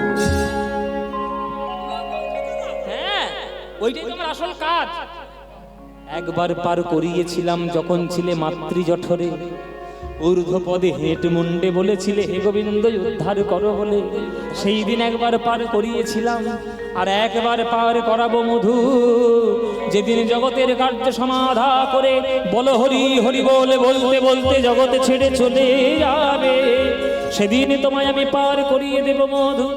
হ্যাঁ, ওইটাই তোমার আসল কাজ। একবার পার করিয়েছিলাম যখন ছিলে মাতৃজঠরে, ঊর্ধ্বপদে হেঁট মুন্ডে বলেছিলে হে গোবিন্দ উদ্ধার করো বলে। সেই দিন একবার পার করিয়েছিলাম, আর একবার পার করাবো মধু, যেদিন জগতের কার্য সমাধা করে বলো হরি হরি বলে বলতে বলতে জগতে ছেড়ে চলে যাবে, সেদিন তোমায় আমি পার করিয়ে দেব মধু।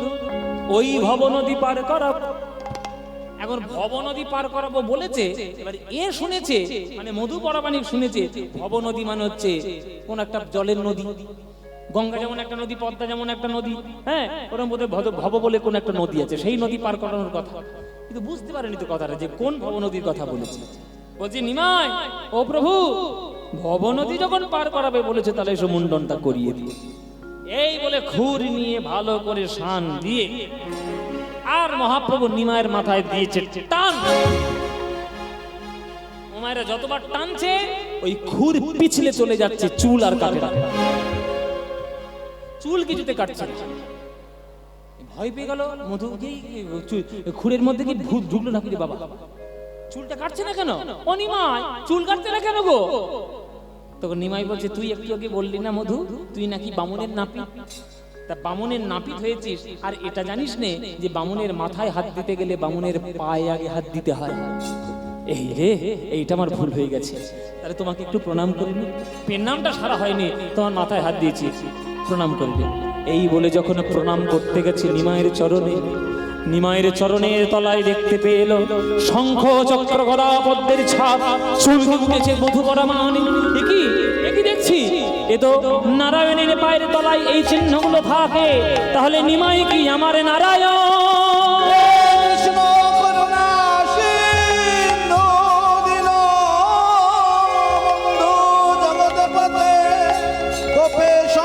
ওই ভব নদী পার করাবো। এখন ভব নদী পার করাবো বলেছে, এবার এ শুনেছে মানে মধু পরামানিক শুনেছে ভব নদী মানে হচ্ছে কোন একটা জলের নদী। গঙ্গা যেমন একটা নদী, পদ্মা যেমন একটা নদী, হ্যাঁ ওরকম বোধহয় ভব বলে কোন একটা নদী আছে, সেই নদী পার করানোর কথা। কিন্তু বুঝতে পারেনি তো কথাটা যে কোন ভব নদীর কথা বলেছে। বলছি নিমাই, ও প্রভু, ভব নদী যখন পার করাবে বলেছে তাহলে এসব মুন্ডনটা করিয়ে দিয়ে, এই বলে খুর নিয়ে ভালো করে শান দিয়ে আর মহাপ্রভু নিমায়ের মাথায় দিয়েছে টান। ওমায়েরা যতবার টানছে ওই খুর পিছলে চলে যাচ্ছে, চুল আর কাটে না, চুল কিছুতে কাটছে। ভয় পেয়ে গেল মধু, খুরের মধ্যে কি ভূত ঢুকলো নাকি রে বাবা? চুলটা কাটছে না কেন? ও নিমাই, চুল কাটছে না কেন গো? তখন নিমাই বলছে, তুই একটু আগে বললি না মধু, তুই নাকি বামুনের নাপিত। তা বামুনের নাপিত হয়েছিস, আর এটা জানিস নে যে বামুনের মাথায় হাত দিতে গেলে বামুনের পায়ে আগে হাত দিতে হয়। এই রে, এইটা আমার ভুল হয়ে গেছে, তাহলে তোমাকে একটু প্রণাম করিনি, পেন নামটা সারা হয়নি, তোমার মাথায় হাত দিয়েছি, প্রণাম করবে। এই বলে যখন প্রণাম করতে গেছে নিমাইয়ের চরণে, নিমাইয়ের চরণের তলায় দেখতে পেল শঙ্খ চক্র গদা পদ্মের ছাপ, চুলকে উঠেছে মধুপরামানি। একই একই দেখছি, এ তো নারায়ণের পায়ের তলায় এই চিহ্নগুলো থাকে, তাহলে নিমাই কি আমার নারায়ণ? কৃষ্ণ করুণা সিন্ধু দীনবন্ধু জগৎপতে গোপেশ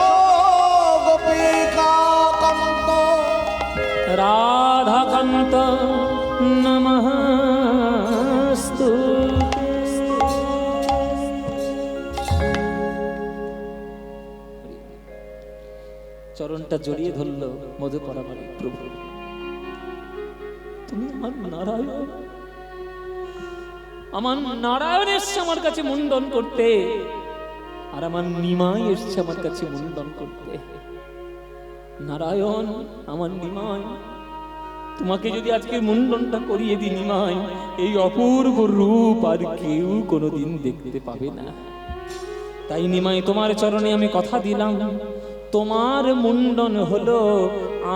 গোপিকাকান্ত রাধাকান্ত নমস্তু। চরণটা জড়িয়ে ধরল মধুপরামানি। প্রভু, তুমি আমার নারায়ণ, আমার নারায়ণ এসছে আমার কাছে মুন্ডন করতে, আর আমার নিমাই এসছে আমার কাছে মুন্ডন করতে। নারায়ণ, আমার নিমাই, তোমাকে যদি আজকে মুন্ডনটা করিয়ে দিই নিমাই, এই অপূর্ব রূপ আর কেউ কোনোদিন দেখতে পাবে না। তাই নিমাই, তোমার চরণে আমি কথা দিলাম, তোমার মুন্ডন হলো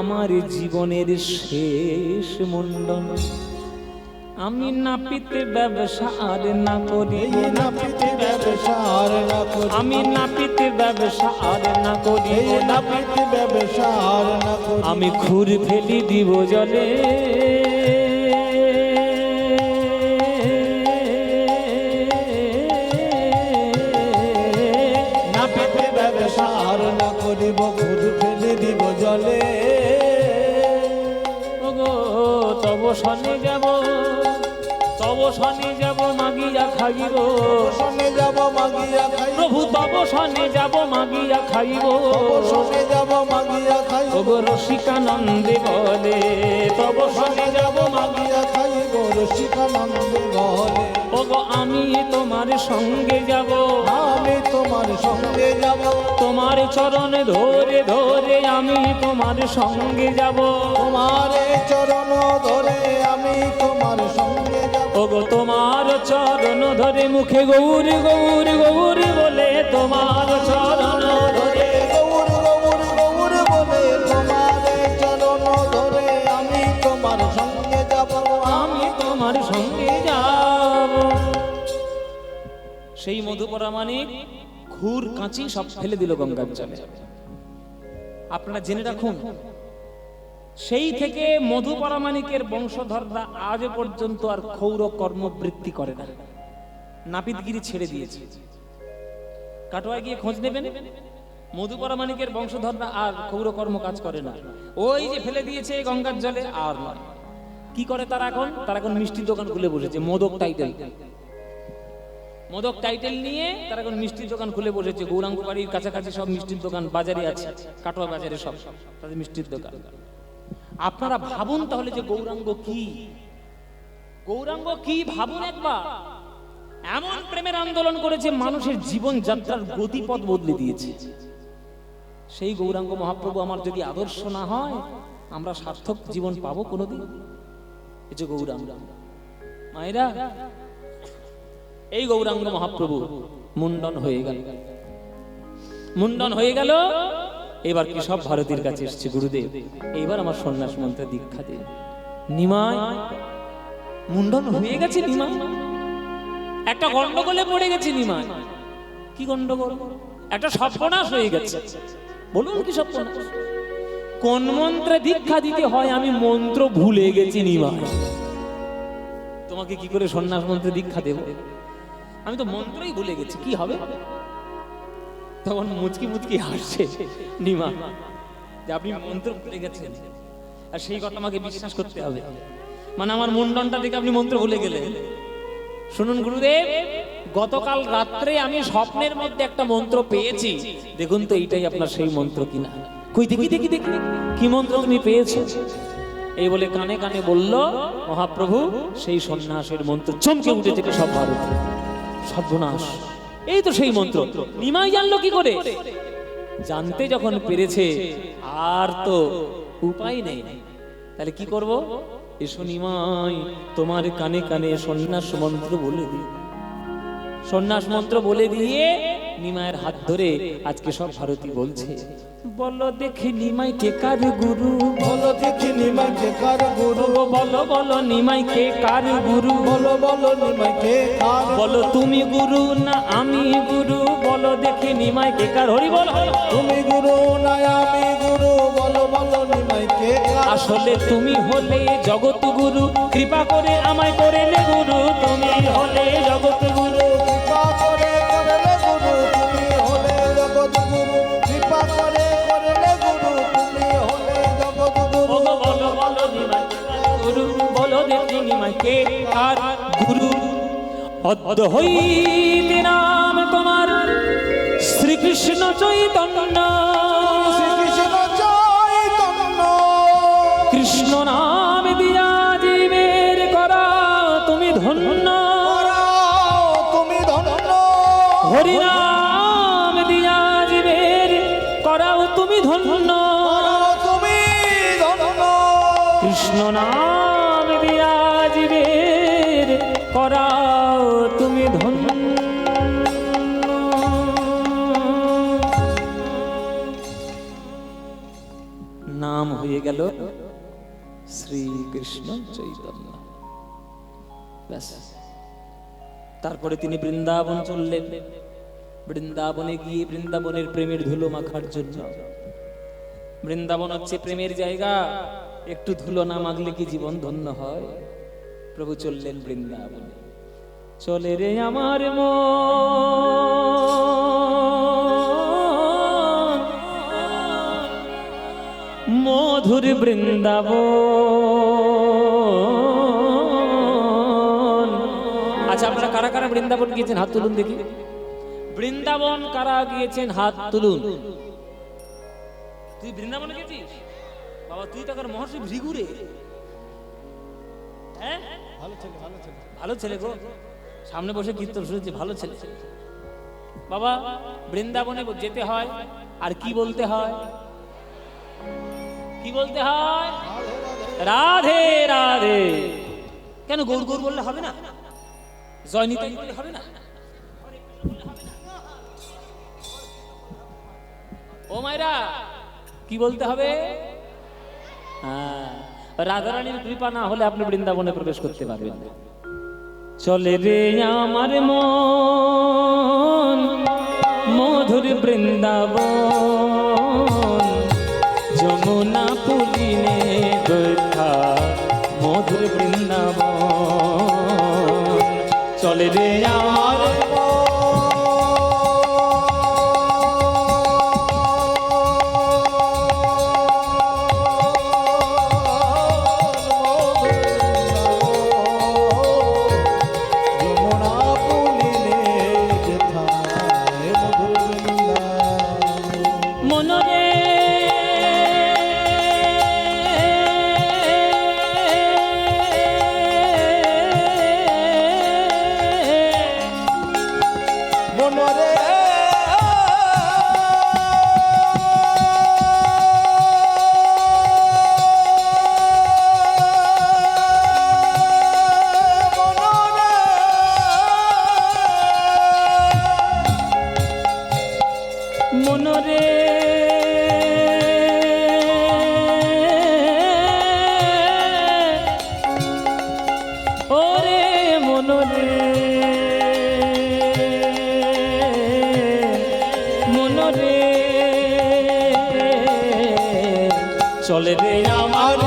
আমার জীবনের শেষ মুন্ডন। আমি নাপিতে ব্যবসা আর না করি, এই নাপিতে ব্যবসা আর না করি, আমি নাপিতে ব্যবসা আর না করি, এই নাপিতে ব্যবসা আর না করি, আমি খুর ফেলি দিব জলে, নাপিতে ব্যবসা আর না করিব, খুদ ফেলে দিব জলে। ওগো তব শনে যাব, তব শনে যাব মাগিয়া খাইব, শনে যাব মাগিয়া খাই, প্রভু তব শনে যাব মাগিয়া খাইব, শনে যাব মাগিয়া খাই, ওগো রসিকানন্দে বলে তব শনে যাব মাগিয়া খাইব রসিকানন্দে বলে। ওগো আমি তোমার সঙ্গে যাব, আমি তোমার সঙ্গে যাব, তোমার চরণ ধরে ধরে আমি তোমার সঙ্গে যাব, তোমার চরণ ধরে আমি তোমার সঙ্গে যাব, ওগো তোমার চরণ ধরে মুখে গৌর গৌর গৌর বলে তোমার চরণ ধরে, গৌর গৌর গৌর বলে তোমার চরণ ধরে আমি তোমার সঙ্গে যাব, আমি তোমার সঙ্গে যাব। সেই মধুপরামানিক খুর কাঁচি সব ফেলে দিল গঙ্গার জলে। আপনারা জেনে রাখুন, সেই থেকে মধুপরামানিকের বংশধররা আজ পর্যন্ত আর ক্ষৌর কর্মবৃত্তি করে না, নাপিতগিরি ছেড়ে দিয়েছে। কাটোয়ায় গিয়ে খোঁজ নেবেন, মধুপরামানিকের বংশধররা আর ক্ষৌর কর্ম কাজ করে না। ওই যে ফেলে দিয়েছে গঙ্গার জলে, আর নয়। কি করে তারা এখন? তারা এখন মিষ্টির দোকান খুলে বসেছে, মোদক টাইটেল, মোদক টাইটেল নিয়ে তারা এখন মিষ্টির দোকান খুলে বসেছে। গৌরাঙ্গ বাড়ির কাছাকাছি সব মিষ্টির দোকান বাজারে আছে, কাটোয়া বাজারে সব তাদের মিষ্টির দোকান। আপনারা ভাবুন তাহলে যে গৌরাঙ্গ কি, গৌরাঙ্গ কি ভাবুন একবার। এমন প্রেমের আন্দোলন করেছে, মানুষের জীবন যাত্রার গতিপথ বদলে দিয়েছে। সেই গৌরাঙ্গ মহাপ্রভু আমার যদি আদর্শ না হয়, আমরা সার্থক জীবন পাবো কোনোদিন? এই যে গৌরাঙ্গ মায়েরা, এই গৌরাঙ্গ মহাপ্রভু মুন্ডন হয়ে গেল, মুন্ডন হয়ে গেল। এবার কি সব ভারতীর কাছে এসছে, গুরুদেব এইবার আমার সন্ন্যাস মন্ত্রে দীক্ষা দিন। নিমাই মুন্ডন হয়ে গেছে, নিমাই একটা গন্ডগোলে পড়ে গেছে। নিমাই কি গন্ডগোল? একটা সর্বনাশ হয়ে গেছে। বলুন কি সর্বনাশ? কোন মন্ত্রে দীক্ষা দিতে হয় আমি মন্ত্র ভুলে গেছি। নিমাই, তোমাকে কি করে সন্ন্যাস মন্ত্রে দীক্ষা দেব? আমি তো মন্ত্রই ভুলে গেছি, কি হবে? তখন মুচকি মুচকি হাসছে নিমা, যে আপনি মন্ত্র ভুলে গেছেন, আর সেই কথা আমাকে বিশ্বাস করতে হবে। মানে আমার মুন্ডনটা দেখে আপনি মন্ত্র ভুলে গেলেন। শুনুন গুরুদেব, গতকাল রাত্রে আমি স্বপ্নের মধ্যে একটা মন্ত্র পেয়েছি, দেখুন তো এইটাই আপনার সেই মন্ত্র কিনা। কই দেখি দেখি দেখি, কি মন্ত্র তুমি পেয়েছো? এই বলে কানে কানে বলল মহাপ্রভু সেই সন্ন্যাসের মন্ত্র। চমকে উঠে থেকে সব ভারত, সর্বনাশ এই তো সেই মন্ত্র। নিমাই জানলো কি করে? জানতে যখন পেরেছে আর তো উপায় নেই, তাহলে কি করব? এসো নিমাই, তোমার কানে কানে সন্ন্যাস মন্ত্র বলে দিই। সন্ন্যাস মন্ত্র বলে দিয়ে নিমায়ের হাত ধরে আজকে সব ভারতী বলছে, বলো দেখি নিমাই কে কার গুরু, বলো দেখি নিমাই কে কার গুরু, বলো বলো নিমাই কে কার গুরু, বলো বলো নিমাই কে কার, বলো তুমি গুরু না আমি গুরু, বলো দেখি নিমাই কে কার। হরি বল। তুমি গুরু না আমি গুরু, বলো বলো নিমাই কে কার। আসলে তুমি হলে জগৎ গুরু, কৃপা করে আমায় করেলে গুরু, তুমি হলে জগৎ গুরু। কৃপা করে করলে গুরু, তুমি হলে জগৎ গুরু, কৃপা করে করলে গুরু, তুমি হলে জগৎ গুরু। ওগো বলো বলো নিমাই কে কার গুরু, বলো দেখি নিমাই কে কার গুরু। অদ্য হইতে নাম তোমার শ্রীকৃষ্ণ চৈতন্য, শ্রীকৃষ্ণ চৈতন্য, কৃষ্ণ নাম দিয়া জীবের করা তুমি ধন্য, করাও তুমি ধন্য, হরি নাম দিয়া জীবের করাও তুমি ধন্য, করাও তুমি ধন্য। কৃষ্ণ নাম দিয়া জীবের করাও তুমি ধন্য। নাম হয়ে গেল শ্রীকৃষ্ণ চৈতন্য। ব্যাস, তারপরে তিনি বৃন্দাবন চললেন। বৃন্দাবনে গিয়ে বৃন্দাবনের প্রেমের ধুলো মাখার জন্য। বৃন্দাবন হচ্ছে প্রেমের জায়গা, একটু ধুলো না মাখলে কি জীবন ধন্য হয়? প্রভু চললেন বৃন্দাবনে। চলে রে আমার মন, মধুর বৃন্দাবন। আচ্ছা, আপনারা কারা কারা বৃন্দাবন গিয়েছেন হাত তুলুন দেখি। বৃন্দাবন কারা গিয়েছেন হাত তুলুন। তুই বৃন্দাবনে গেছিস বাবা? তুই তো আর মহর্ষি ভৃগুরে। হ্যাঁ, ভালো ছেলে, ভালো ছেলে। ভালো ছেলে গো, সামনে বসে কীর্তন শুনছি, ভালো ছেলে। বাবা, বৃন্দাবনে যেতে হয় আর কি বলতে হয়? কি বলতে হয়? রাধে রাধে। কেন গৌর গৌর বললে হবে না? জয় নিতাই বললে হবে না? ও মায়েরা, কি বলতে হবে? রাধারানীর কৃপা না হলে আপনি বৃন্দাবনে প্রবেশ করতে পারবেন না। চলে রে আমার মন, মধুর বৃন্দাবন, যমুনা পুলিনে বৃথা মধুর বৃন্দাবন। চলে রে আমার যমুনা পুলিনে যেথায় মধুর বৃন্দাবন। মনরে মনরে মনরে ওরে মনরে মনরে চলে রে আমার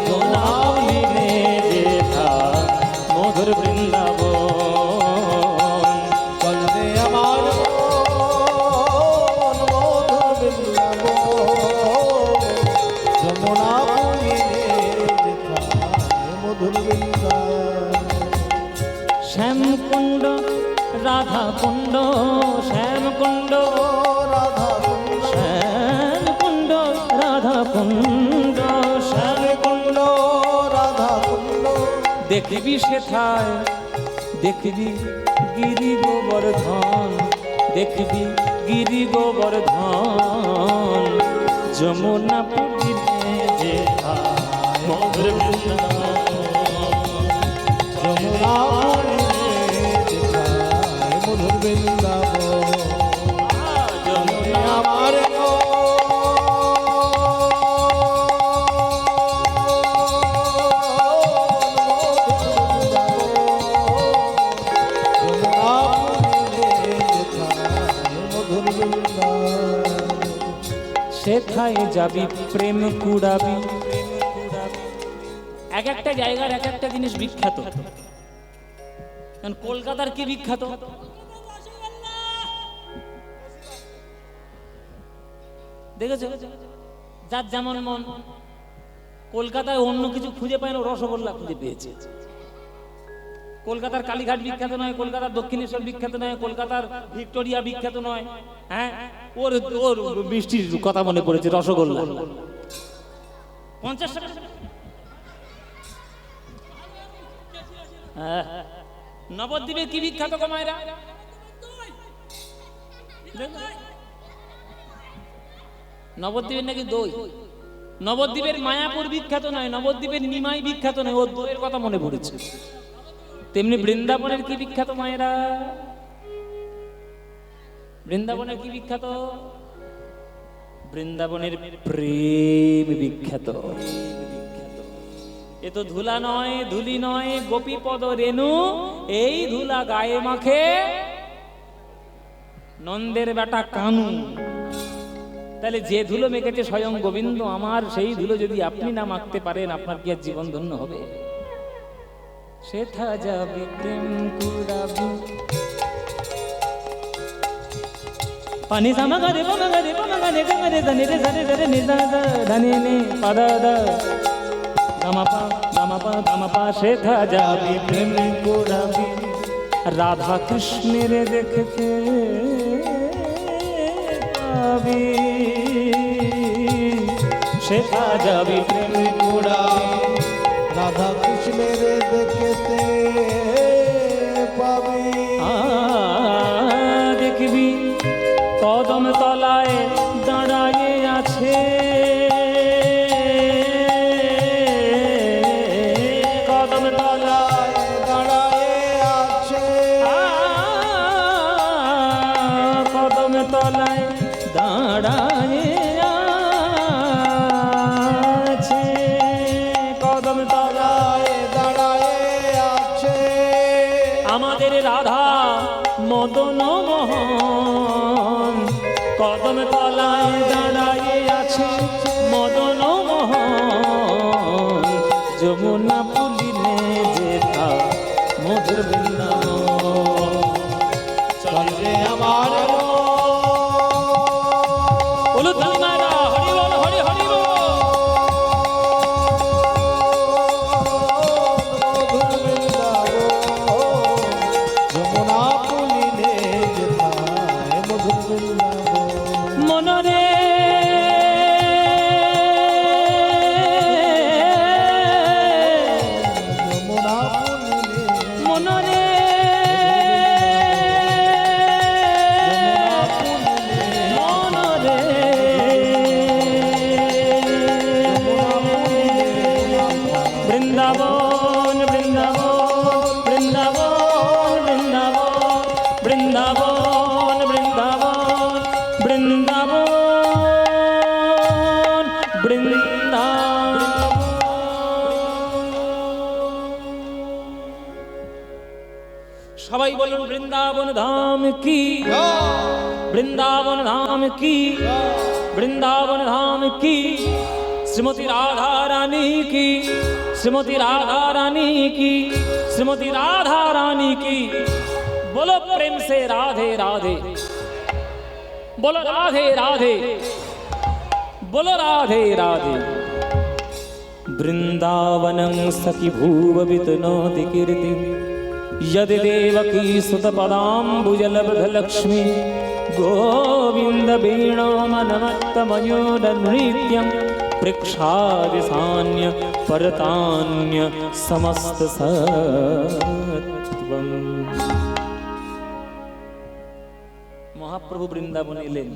যমুনা পুলিনে যেথা মধুর বৃন্দাবন। চলবে আমার মন মধুর বৃন্দাবন, যমুনা পুলিনে যেথায় মধুর বৃন্দাবন। শ্যামকুণ্ড রাধা কুণ্ড, শ্যামকুণ্ড রাধা কুণ্ড, শ্যামকুণ্ড রাধা কুণ্ড, কুণ্ড রাধা কুণ্ড, দেখবি সেথায় দেখবি গিরি গোবর্ধন, দেখবি গিরি গোবর্ধন, যমুনা পুরীতে যেথায় মধুর বৃন্দাবন, যমুনা পুরীতে যেথায় মধুর বৃন্দাবন, যমুনা আমার সেথায় যাবি প্রেম কুড়াবি। এক একটা জায়গার এক একটা জিনিস বিখ্যাত। কারণ কলকাতার কি বিখ্যাত? দেখেছো, যার যেমন মন। কলকাতায় অন্য কিছু খুঁজে পায় না, রসগোল্লা খুঁজে পেয়েছে। কলকাতার কালীঘাট বিখ্যাত নয়, কলকাতার দক্ষিণেশ্বর বিখ্যাত নয়, কলকাতার ভিক্টোরিয়া বিখ্যাত নয়। হ্যাঁ, ওর ওর মিষ্টির কথা মনে পড়েছে, রসগোল্লা 50 টাকা। নবদ্বীপে কি বিখ্যাত গো মায়েরা? নবদ্বীপের নাকি দই। নবদ্বীপের মায়াপুর বিখ্যাত নয়, নবদ্বীপের নিমাই বিখ্যাত নয়, ওর দইয়ের কথা মনে পড়েছে। তেমনি বৃন্দাবনের কি বিখ্যাত মায়েরা? বৃন্দাবনের কি বিখ্যাত? বৃন্দাবনের প্রেম বিখ্যাত। এ তো ধুলা নয়, ধুলি নয়, গোপীপদ রেণু, এই ধুলা গায়ে মাখে নন্দের বেটা কানু। তাহলে যে ধুলো মেখেছে স্বয়ং গোবিন্দ আমার, সেই ধুলো যদি আপনি না মাখতে পারেন, আপনার কি আর জীবন ধন্য হবে? সেথা যাবি প্রেম কুড়াবি। পানি সামা গারে পামা গারে পামা গারে গারে ধনে রে ধরে ধরে নিজা ধনে নে পাদা দা গামাপা গামাপা গামাপা। সেথা যাবি প্রেম কুড়াবি, রাধা কৃষ্ণের দেখতে পাবি। সেথা যাবি প্রেম কুড়াবি, রাধা কৃষ্ণের দেখতে পাবি। দেখবি কদম তলায় দাঁড়ায়ে আছে, কদম তলায় দাঁড়ায়ে আছে, কদম তলায় দাঁড়ায়ে আছে, কদম তলায় দাঁড়ায়ে আছে। আমাদের রাধা মদন মোহন, কদম তলায় দাঁড়ায়ে আছে মদন মোহন, যমুনা পুলিনে যেথা মধুর বৃন্দাবন। চলে আমার বলো তুমি মারা হরি বল, হরি হরি বল। মধুর বৃন্দাবন, যমুনা পুলিনে যেথায় মধুর বৃন্দাবন। মনরে যমুনা পুলিনে মনরে মনরে বৃন্দাবন বৃন্দাবন বৃন্দাবন বৃন্দাবন বৃন্দাবন বৃন্দাবন বৃন্দাবন বৃন্দাবন। সবাই বলুন বৃন্দাবন ধাম কি, বৃন্দাবন ধাম কি, বৃন্দাবন ধাম কি। श्रीमती राधा रानी की, श्रीमती राधा रानी की, श्रीमती राधा रानी की। बोलो प्रेम से राधे राधे, बोलो राधे राधे, बोलो राधे राधे। वृंदावनं सखी भूववितनोति कीर्ति, यदि देवकी सुतपदाम्बुजलब्धलक्ष्मी गोविन्द वीणो मनमत्तमयोनृत्यं প্রেক্ষাদিশান্য পরতান্য সমস্ত সত্ত্বম। মহাপ্রভু বৃন্দাবনে এলেন।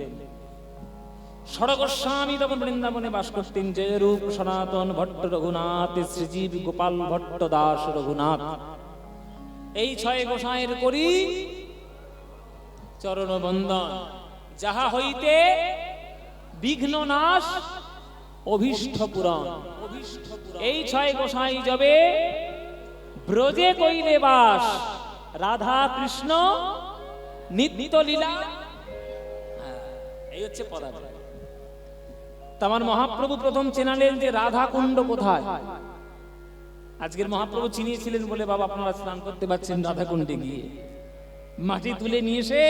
ষড়গোস্বামী তখন বৃন্দাবনে বাস করতেন। জয়রূপ সনাতন ভট্ট রঘুনাথ, শ্রীজীব গোপাল ভট্ট দাস রঘুনাথ, এই ছয় গোসাঁয়ের করি চরণ বন্দন। যাহা হইতে বিঘ্ন নাশ অভীষ্ট পূরণ। এই ছয় গোসাঁই যবে ব্রজে কইলে বাস, রাধা কৃষ্ণ নিত্য লীলা, এই হচ্ছে পদার্থ। তার মহাপ্রভু প্রথম চেনালেন যে রাধা কুণ্ড কোথায়। আজকের মহাপ্রভু চিনিয়েছিলেন বলে বাবা আপনারা স্নান করতে পারছেন রাধা কুণ্ডে গিয়ে, মাটি তুলে নিয়ে এসে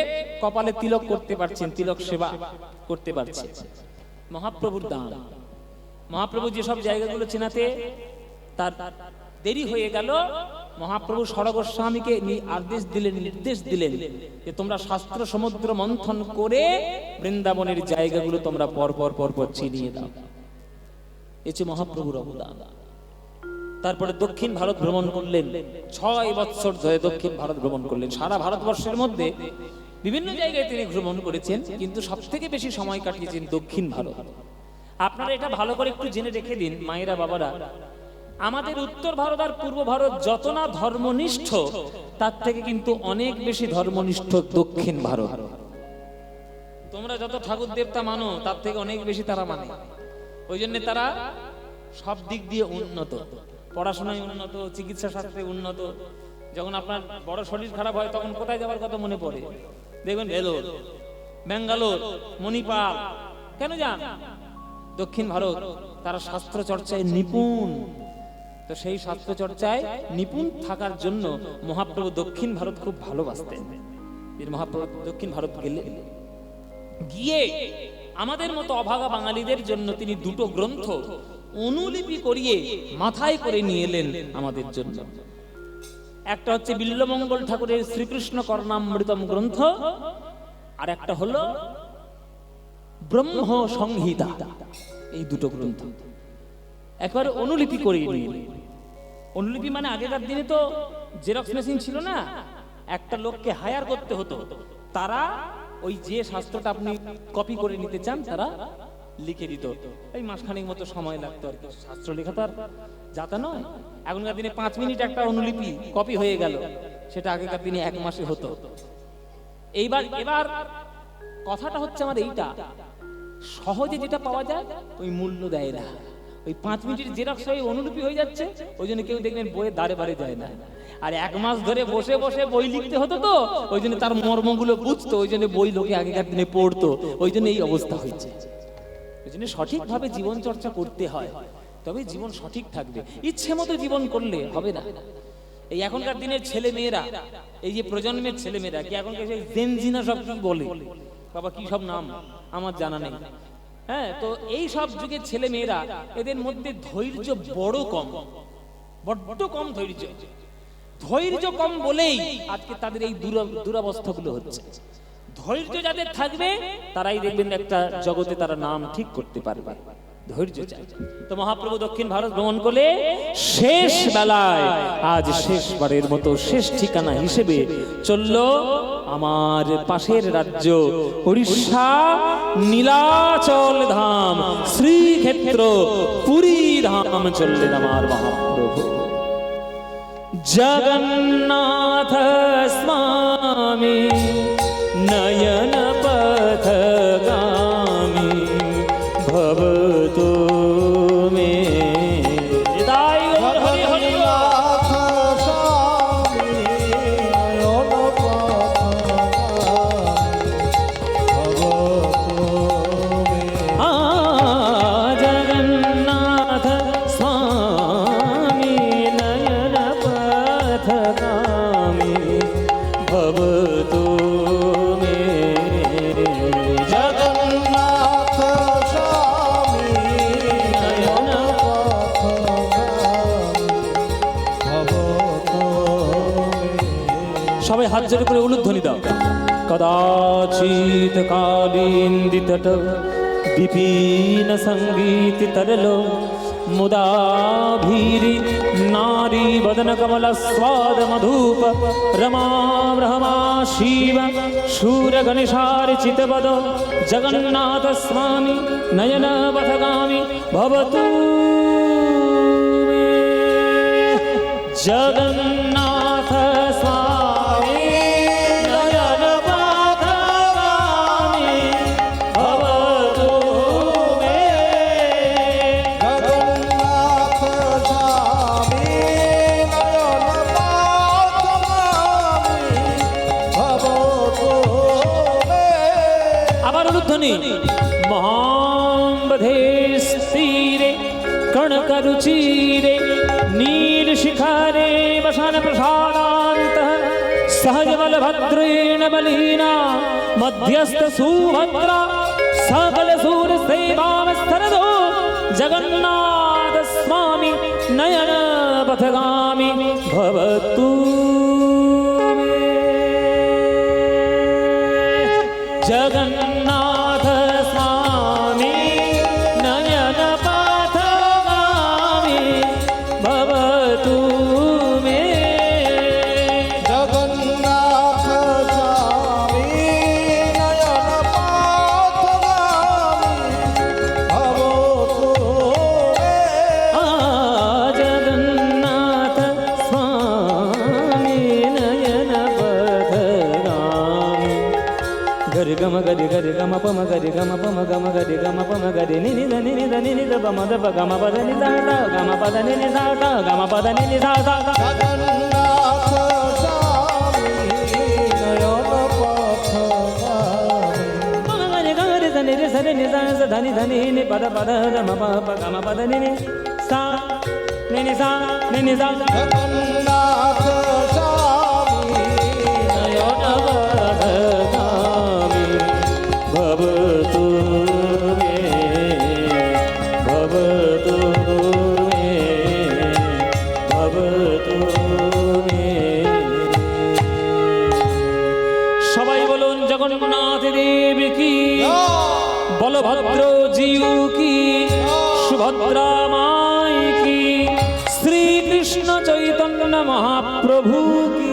কপালে তিলক করতে পারছেন, তিলক সেবা করতে পারছেন। মহাপ্রভুর দান। মহাপ্রভু যেসব জায়গাগুলো চেনাতে তার দেরি হয়ে গেল, মহাপ্রভু ষড়গোস্বামীকে আদেশ দিলেন, নির্দেশ দিলেন যে তোমরা শাস্ত্র সমুদ্র মন্থন করে বৃন্দাবনের জায়গাগুলো তোমরা পর চিনিয়ে দাও। এ হচ্ছে মহাপ্রভুর অবদান। তারপরে দক্ষিণ ভারত ভ্রমণ করলেন। 6 বৎসর ধরে দক্ষিণ ভারত ভ্রমণ করলেন। সারা ভারতবর্ষের মধ্যে বিভিন্ন জায়গায় তিনি ভ্রমণ করেছেন, কিন্তু সব থেকে বেশি সময় কাটিয়েছেন দক্ষিণ ভারত। আপনারা এটা ভালো করে একটু জেনে রেখে দিন মায়েরা বাবারা, আমাদের উত্তর ভারত আর পূর্ব ভারত যত না ধর্মনিষ্ঠ, তার থেকে কিন্তু অনেক বেশি ধর্মনিষ্ঠ দক্ষিণ ভারত। তোমরা যত ঠাকুর দেবতা মানো তার থেকে অনেক বেশি তারা মানে। ওই জন্য তারা সব দিক দিয়ে উন্নত, পড়াশোনায় উন্নত, চিকিৎসা শাস্ত্রে উন্নত। যখন আপনার বড় শরীর খারাপ হয় তখন কোথায় যাওয়ার কথা মনে পড়ে? দেখবেন ভেলোর, ব্যাঙ্গালোর, মণিপাল। কেন যান? দক্ষিণ ভারত তারা শাস্ত্র চর্চায় নিপুণ। তো সেই শাস্ত্র চর্চায় নিপুণ থাকার জন্য মহাপ্রভু দক্ষিণ ভারত খুব ভালোবাসতেন। মহাপ্রভু দক্ষিণ ভারত গেলেন, গিয়ে আমাদের মতো অভাগা বাঙালিদের জন্য তিনি 2টো গ্রন্থ অনুলিপি করিয়ে মাথায় করে নিয়ে এলেন আমাদের জন্য। একটা হচ্ছে বিল্লমঙ্গল ঠাকুরের শ্রীকৃষ্ণ কর্ণামৃতম গ্রন্থ, আর একটা হলো ব্রহ্ম সংহিতা। এই 2টো গ্রন্থ একবার অনুলিপি করিয়ে নিয়ে এলেন। অনুলিপি মানে আগেকার দিনে তো জেরক্স মেশিন ছিল না, একটা লোককে হায়ার করতে হতো। তারা ওই যে শাস্ত্রটা আপনি কপি করে নিতে চান তারা লিখে দিত। এই মাসখানেক মতো সময় লাগতো আর কি। শাস্ত্র লেখা তো আর যাতা নয়। এখনকার দিনে 5 মিনিট একটা অনুলিপি কপি হয়ে গেল, সেটা আগেকার দিনে 1 মাসে হতো। এবার কথাটা হচ্ছে আমার এইটা, সহজে যেটা পাওয়া যায় ওই মূল্য দেয় না। ওই 5 মিনিটের জেরক্স হয়ে অনুলিপি হয়ে যাচ্ছে, ওই জন্য কেউ দেখবেন বইয়ের দাঁড়ে বাড়ে যায় না। আর 1 মাস ধরে বসে বসে বই লিখতে হতো, তো ওই জন্য তার মর্মগুলো বুঝতো, ওই জন্য বই লোকে আগেকার দিনে পড়তো, ওই জন্য এই অবস্থা হয়েছে। ওই জন্য সঠিকভাবে জীবন চর্চা করতে হয়, তবে জীবন সঠিক থাকবে। ইচ্ছে মতো জীবন করলে হবে না। এই এখনকার দিনের ছেলে মেয়েরা, এই যে প্রজন্মের ছেলে মেয়েরা কি এখনকার সেই জেনজিনা সব কি বলে বাবা, কি সব নাম আমার জানা নেই। হ্যাঁ, তো এই সব যুগের ছেলে মেয়েরা, এদের মধ্যে ধৈর্য বড় কম, বড্ড কম ধৈর্য। ধৈর্য কম বলেই আজকে তাদের এই দুরবস্থাগুলো হচ্ছে। ধৈর্য যাদের থাকবে তারাই দেখবেন একটা জগতে তারা নাম ঠিক করতে পারবে। ধৈর্য চাই। তো মহাপ্রভু দক্ষিণ ভারত ভ্রমণ করলে শেষ বেলায় আজ শেষবারের মতো শেষ ঠিকানা হিসেবে চলল আমার পাশের রাজ্য উড়িষ্যা, নীলাচল ধাম, শ্রীক্ষেত্র পুরী ধাম চললেন আমার মহাপ্রভু। জগন্নাথ স্বামী নয়ন পথগামী ভবতু মে। জগন্নাথ স্বামী নয়ন জগন্নাথ স্বামী নয়ন পথগামী ভবতু মে। জগন্নাথ স্বামী নয়ন সবাই হাত জোড়ে করে উলুধ্বনি দাও। কদাচিৎ কালিন্দিতট विपिन संगीत तरलो मुदाभीरी नारी वदन कमल स्वाद मधुप रमा ब्रह्मा शिव शूर गणेशार चितपद जगन्नाथ स्वामी नयन पथगामी भवतु मे। जगन्नाथ स्वामी नयन पथगामी भवतु मे। जगन्नाथ स्वामी नयन पथगामी भवतु मे। আবার উদ্ধনি মহাম্বধে স্থিরে কণকরুচিরে নীল শিখারে বসন প্রসাদান্ত সহজ বলভদ্রেণ বলীনা মধ্যস্থ সুভদ্রা সকল সুর সেবামস্তরদো জগন্নাথ স্বামী নয়ন পথগামী ভবতু মে। जगन्नाथ स्वामी नयन पथगामी भवतु मे। जगन्नाथ स्वामी नयन पथगामी भवतु मे। जगन्नाथ स्वामी नयन पथगामी गरि गम पम गरि गम पम गम गरि गम पम गरि नि नि ध पम ध प गम पद नि धा धा गम पद नि नि धा धा गम पद नि नि धा धा। जगन्नाथ स्वामी नयन पथगामी गरि धनि रे सरि नि सा स धनि धनि नि पद पद गम प प गम पद नि नि सा नि नि सा नि नि सा। जगन्नाथ स्वामी नयन पथगामी भवतु मे भवतु मे भवतु मे। সবাই বলুন জগন্নাথ দেব কি, বলভদ্র জিউ কি, সুভদ্রা মাই কি, শ্রীকৃষ্ণ চৈতন্য মহাপ্রভু কি।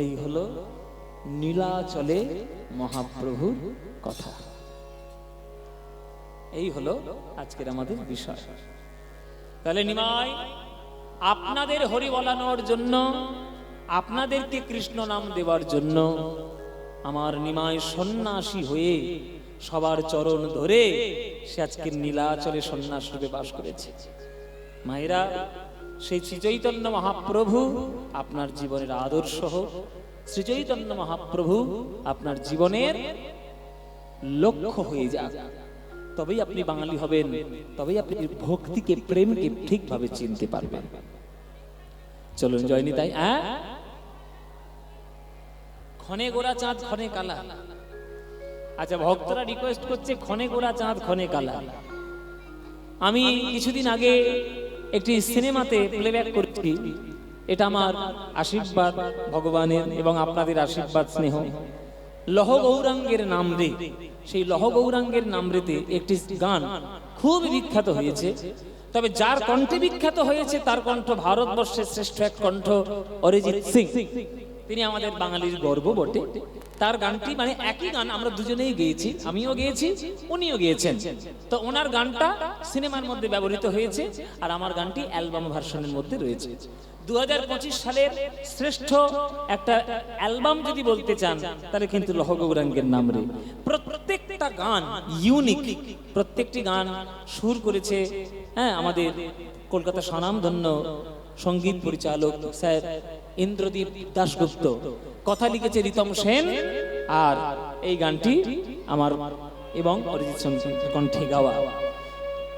এই হলো নীলাচলে মহাপ্রভুর কথা। এই হলো আজকের আমাদের বিষয়। তাহলে নিমাই আপনাদের হরি বলানোর জন্য, আপনাদেরকে কৃষ্ণ নাম দেওয়ার জন্য আমার নিমাই সন্ন্যাসী হয়ে সবার চরণ ধরে সে আজকে নীলাচলে সন্ন্যাস রূপে বাস করেছে। মায়েরা, সেই শ্রী চৈতন্য মহাপ্রভু আপনার জীবনের আদর্শ হোক, শ্রী চৈতন্য মহাপ্রভু আপনার জীবনের লক্ষ্য হয়ে যাক, তবেই আপনি বাঙালি হবেন, তবেই আপনি ভক্তিকে, প্রেমকে ঠিকভাবে চিনতে পারবেন। চলুন জয়নি তাই। ক্ষণে গোরা চাঁদ ক্ষণে কালা। আচ্ছা, ভক্তরা রিকোয়েস্ট করছে ক্ষণে গোরা চাঁদ ক্ষণে কালা। আমি কিছুদিন আগে একটি সিনেমাতে প্লেব্যাক করেছি। এটা আমার আশীর্বাদ ভগবানের এবং আপনাদের আশীর্বাদ স্নেহ। লহ গৌরাঙ্গের নাম রে, সেই লহ গৌরাঙ্গের নাম রেতে একটি গান খুব বিখ্যাত হয়েছে। তবে যার কণ্ঠে বিখ্যাত হয়েছে তার কণ্ঠ ভারতবর্ষের শ্রেষ্ঠ এক কণ্ঠ অরিজিৎ সিং। তিনি আমাদের বাঙালির গর্ব বটে। তার গানটি মানে একই গান আমরা দুজনেই গেয়েছি, আমিও গেয়েছি, উনিও গেয়েছেন। তো ওনার গানটা সিনেমার মধ্যে ব্যবহৃত হয়েছে আর আমার গানটি অ্যালবাম ভার্সনের মধ্যে রয়েছে। 2025 সালের শ্রেষ্ঠ একটা অ্যালবাম যদি বলতে চান তাহলে কিন্তু লহ গৌরাঙ্গের নাম রে। প্রত্যেকটা গান ইউনিক, প্রত্যেকটি গান সুর করেছে আমাদের কলকাতা স্বনামধন্য সঙ্গীত পরিচালক স্যার ইন্দ্রদীপ দাশগুপ্ত, কথা লিখেছে রিতম সেন, আর এই গানটি আমার এবং অরিজিৎ সিংয়ের কণ্ঠে গাওয়া।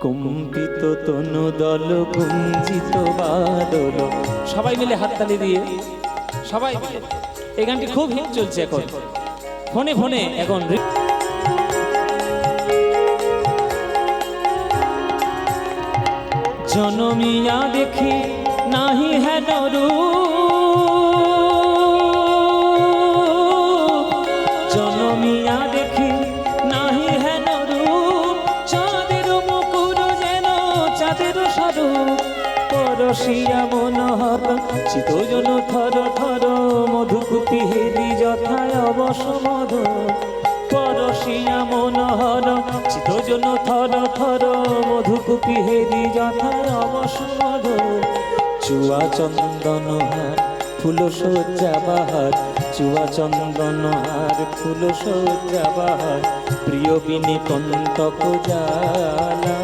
কম্পিত তনু দল কুঞ্জিত বাদল, সবাই মিলে হাততালি দিয়ে সবাই মিলে এই গানটি খুব হিট চলছে এখন ফোনে ফোনে। এখন জনমিয়া দেখি নাহি হেন রূপ, জনমিয়া দেখি স্বরূপ পরশিয়া মনোহর চিতজন থর থর মধুকুপি হেরি যথায় অবসমধ পরশিয়া মনোহর চিতজন থর থর মধুকুপি হেরি যথায় অবসমধ চুয়া চন্দন হার ফুল সজ্জা বাহার চুয়া চন্দন হার ফুল সজ্জা বাহার প্রিয় বিনে কন্তক জালা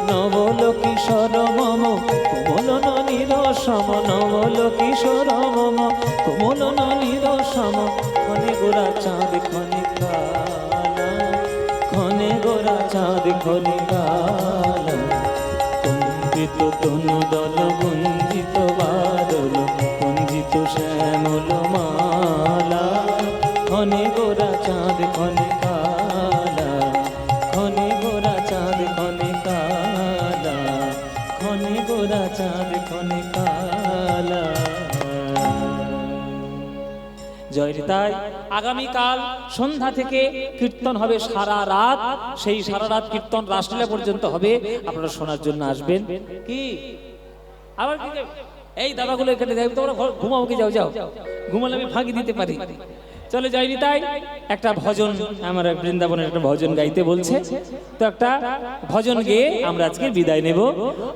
নবল কিশোর মম কোমল ননীর সম নবল কিশোর মম কোমল ননীর সম ক্ষণে গোরা চাঁদ ক্ষণে কালা ক্ষণে গোরা চাঁদ ক্ষণে কালা কুঞ্জিত তনু দল গুঞ্জিত বাদল কুঞ্জিত শ্যামল মালা ক্ষণে গোরা চাঁদ ক্ষণে কালা ক্ষণে গোরা চাঁদ ক্ষণে কালা ক্ষণে গোরা চাঁদ ক্ষণে কালা। জয় তাই আগামীকাল সন্ধ্যা থেকে কীর্তন হবে সারা রাত, সেই সারা রাত কীর্তন রাসলীলা পর্যন্ত হবে, আপনারা শোনার জন্য আসবেন। কি আবার কি এই দাদাগুলো এখানে দেখবে, তোমরা ঘুমাও কি? যাও যাও, ঘুমালে আমি ফাঁকি দিতে পারি। চলে যাইনি তাই একটা ভজন, আমার বৃন্দাবনের একটা ভজন গাইতে বলছে, তো একটা ভজন গেয়ে আমরা আজকে বিদায় নেব।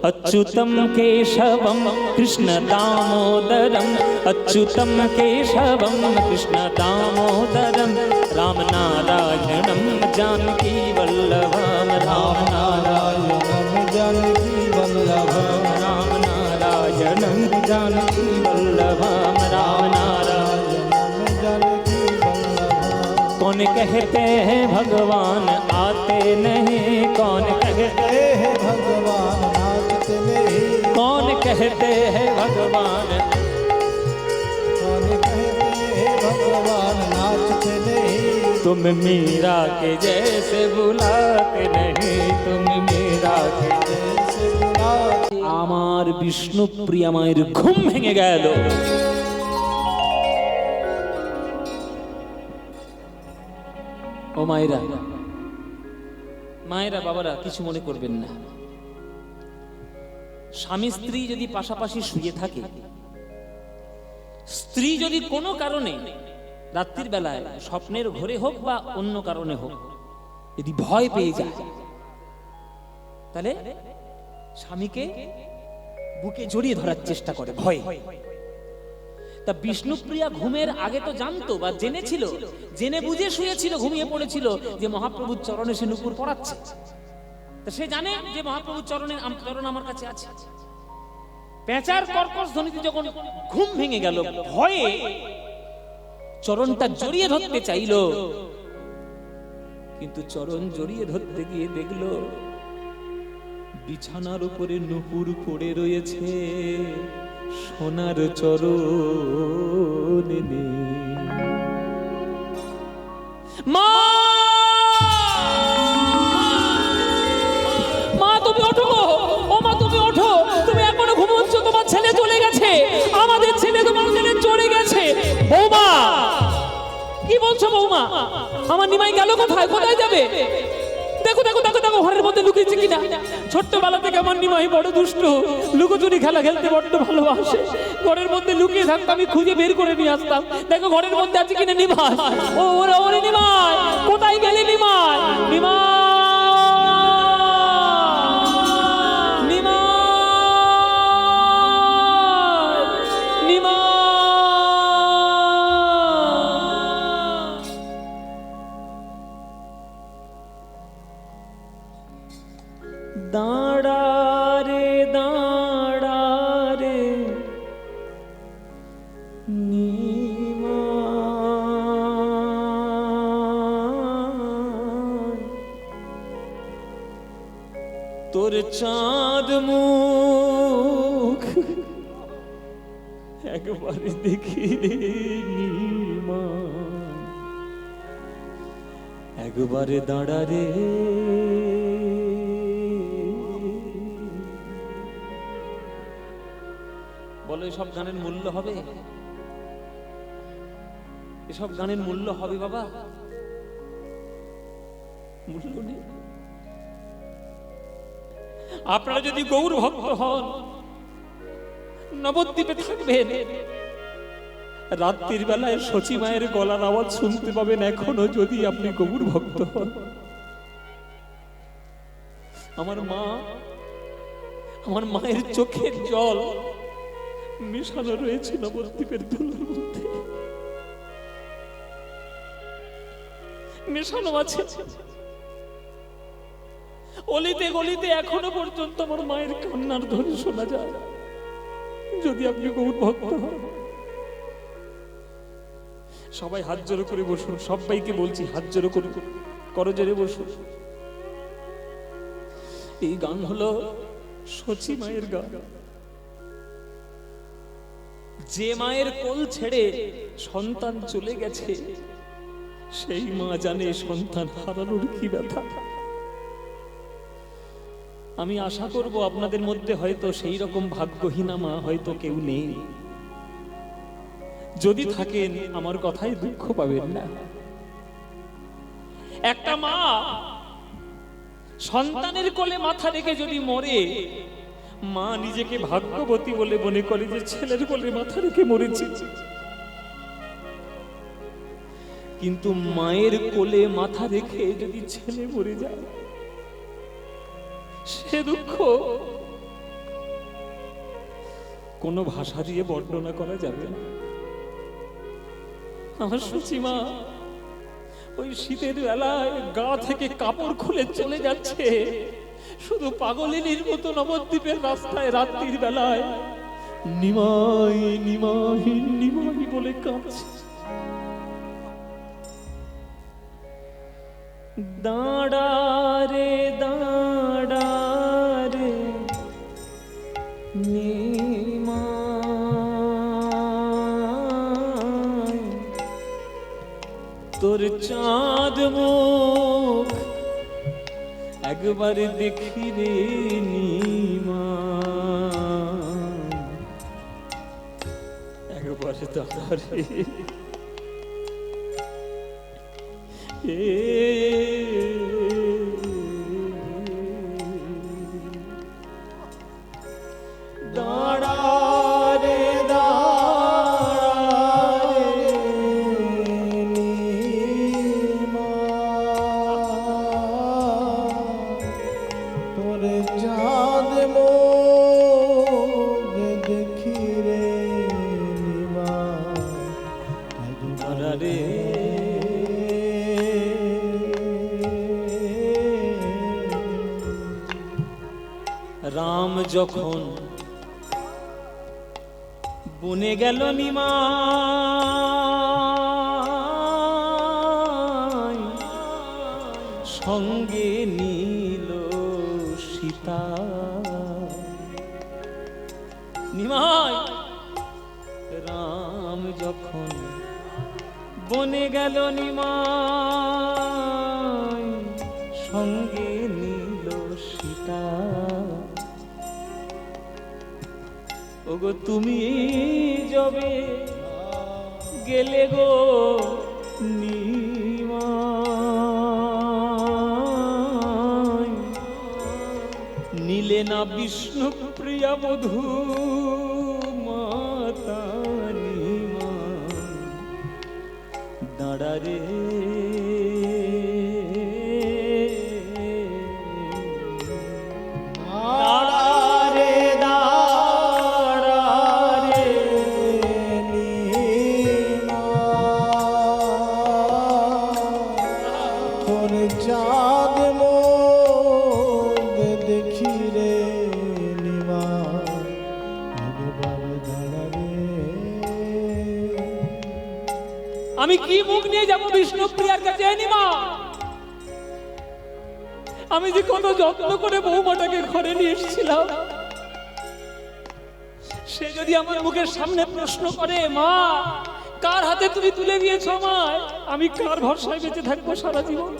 অচ্যুতম কেশবম কৃষ্ণ দামোদরম, অচ্যুতম কেশবম কৃষ্ণ দামোদরম, রাম নারায়ণম জানকী বল্লভম, রাম নারায়ণম জানকী বল্লভম, রাম নারায়ণম জানকী বল্লভম, রাম নারায়ণম জানকী বল্লভম। कौन कहते हैं भगवान आते नहीं, कौन कहते हे भगवान नाचते नहीं, कौन कहते हैं भगवान, कौन कहते हैं भगवान नाचते नहीं, तुम मीरा के जैसे बुलाते नहीं, तुम मीरा के जैसे बुलाते। আমার বিষ্ণুপ্রিয়া মায়ের ঘুম ভেঙে গেল। ও মায়েরা, মায়েরা, বাবারা, কিছু মনে করবেন না। স্বামী স্ত্রী যদি পাশাপাশি শুয়ে থাকে, স্ত্রী যদি কোনো কারণে রাত্রির বেলায় স্বপ্নের ঘোরে হোক বা অন্য কারণে হোক যদি ভয় পেয়ে যায়, তাহলে স্বামীকে বুকে জড়িয়ে ধরার চেষ্টা করে ভয়। তা বিষ্ণুপ্রিয়া ঘুমের আগে তো জানতো বা জেনেছিল, জেনে বুঝে শুয়েছিল, ঘুমিয়ে পড়েছিল যে মহাপ্রভুর চরণে সে নুপুর পড়াচ্ছে। তা সে জানে যে মহাপ্রভুর চরণ আমার কাছে আছে। পেঁচার কর্কশ ধ্বনিতে যখন ঘুম ভেঙে গেল, ভয়ে চরণটা জড়িয়ে ধরতে চাইল, কিন্তু চরণ জড়িয়ে ধরতে গিয়ে দেখলো বিছানার উপরে নুপুর পড়ে রয়েছে, সোনার চরণ মা, মা তুমি ওঠো, ও মা তুমি ওঠো, তুমি এখনো ঘুমোচ্ছ, তোমার ছেলে চলে গেছে, আমাদের ছেলে তোমার ছেলে চলে গেছে। বৌমা, কি বলছো বৌমা? আমার নিমাই গেল কোথায়? কোথায় যাবে? দেখো দেখো দেখো দেখো, ঘরের মধ্যে লুকিয়েছে কিনা। ছোট্টবেলা থেকে আমার নিমাই বড় দুষ্ট, লুকোচুরি খেলা খেলতে বড্ড ভালোবাসে। ঘরের মধ্যে লুকিয়ে থাকতো, আমি খুঁজে বের করে নিয়ে আসতাম, দেখো ঘরের মধ্যে আছে কিনা নিমাই। ও ওরে ওরে নিমাই, কোথায় গেলে নিমাই? নিমাই, নিমাই, নিমাই। দাঁড়া রে দাঁড়া রে নিমাই, তোর চাঁদ মুখ একবার দেখি রে নিমাই, একবারে দাঁড়া রে। বলো এসব গানের মূল্য হবে? এসব গানের মূল্য হবে বাবা? মূল্য নেই। আপনারা যদি গৌর ভক্ত হন, নবদ্বীপে থাকবেন, রাত্রির বেলায় শচী মায়ের গলার আওয়াজ শুনতে পাবেন এখনো, যদি আপনি গৌর ভক্ত হন। আমার মায়ের চোখের জল মিশানো রয়েছে নবদ্বীপের ধুলোর মধ্যে, মেশানো আছে। অলিতে গলিতে এখনো পর্যন্ত আমার মায়ের কান্নার ধ্বনি শোনা যায়, যদি আপনি গৌর ভক্ত হন। সবাই হাত জোড়ো করে বসুন, সবাইকে বলছি হাত জোড়ো করে করজোড়ে বসুন। এই গান হলো শচী মায়ের গান। যে মায়ের কোল ছেড়ে সন্তান চলে গেছে, সেই মা জানে সন্তান হারানোর কি ব্যথা। আমি আশা করব আপনাদের মধ্যে হয়তো সেই রকম ভাগ্যহীনা মা হয়তো কেউ নেই। যদি থাকেন আমার কথায় দুঃখ পাবেন না। একটা মা সন্তানের কোলে মাথা রেখে যদি মরে, মা নিজেকে ভাগ্যবতী বলে মনে করে যে ছেলের কোলে মাথা রেখে মরেছে। কিন্তু মায়ের কোলে মাথা রেখে যদি ছেলে মরে যায়, সে দুঃখ কোনো ভাষা দিয়ে বর্ণনা করা যাবে না। আমার শচী মা ওই শীতের বেলায় গা থেকে কাপড় খুলে চলে যাচ্ছে, শুধু পাগলিনীর মতো নবদ্বীপের রাস্তায় রাত্রির বেলায় নিমাই নিমাই নিমাই বলে কাঁদছে। দাঁড়া রে দাঁড়া রে নিমাই, তোর চাঁদ মুখ একবার দেখি রে নিমাই, একবার দাঁড়া রে দাঁড়া রে দাঁড়া রে নিমাই, তোর চাঁদ মুখ দেখি রে নিমাই, দাঁড়া রে রাম যখন বনে গেল নিমাই, সঙ্গে নীল সীতা। নিমাই রাম যখন বনে গেল নিমাই, সঙ্গে নীল সীতা। ওগো তুমি যবে গেলে গো নিমাই, নিলে না বিষ্ণু প্রিয়া বধূ মাতা নিমাই, দাঁড়া রে চাঁদ মুখ দেখি রে নিমাই, একবার দাঁড়া রে। আমি কি মুখ নিয়ে যাব বিষ্ণুপ্রিয়ার কাছে নিমা? আমি যে কত যত্ন করে বৌমাটাকে ঘরে নিয়ে এসেছিলাম, সে যদি আমার মুখের সামনে প্রশ্ন করে মা কার হাতে তুমি তুলে দিয়েছো আমায়, আমি কার ভরসায় বেঁচে থাকবো সারা জীবন?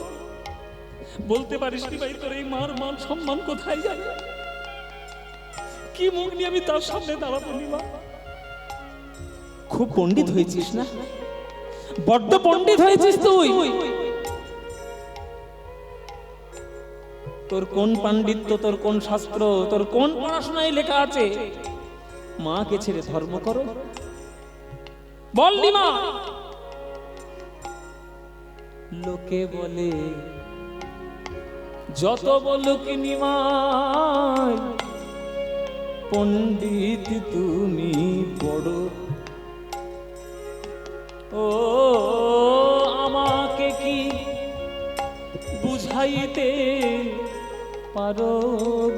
বলতে পারিস নি ভাই তোর এই মার মান সম্মান কোথায় যাবে? কি মুখ নিয়ে আমি তার সামনে দাঁড়াবো নিমা? খুব পণ্ডিত হয়েছিস না, বড্ড পণ্ডিত হয়েছিস তুই। তোর কোন পাণ্ডিত্য, তোর কোন শাস্ত্র, তোর কোন পড়াশোনায় লেখা আছে মাকে ছেড়ে ধর্ম করো? বল নিমা। লোকে বলে যত বলুক নিমাই, পণ্ডিত তুমি বড়। ও আমাকে কি বুঝাইতে পারো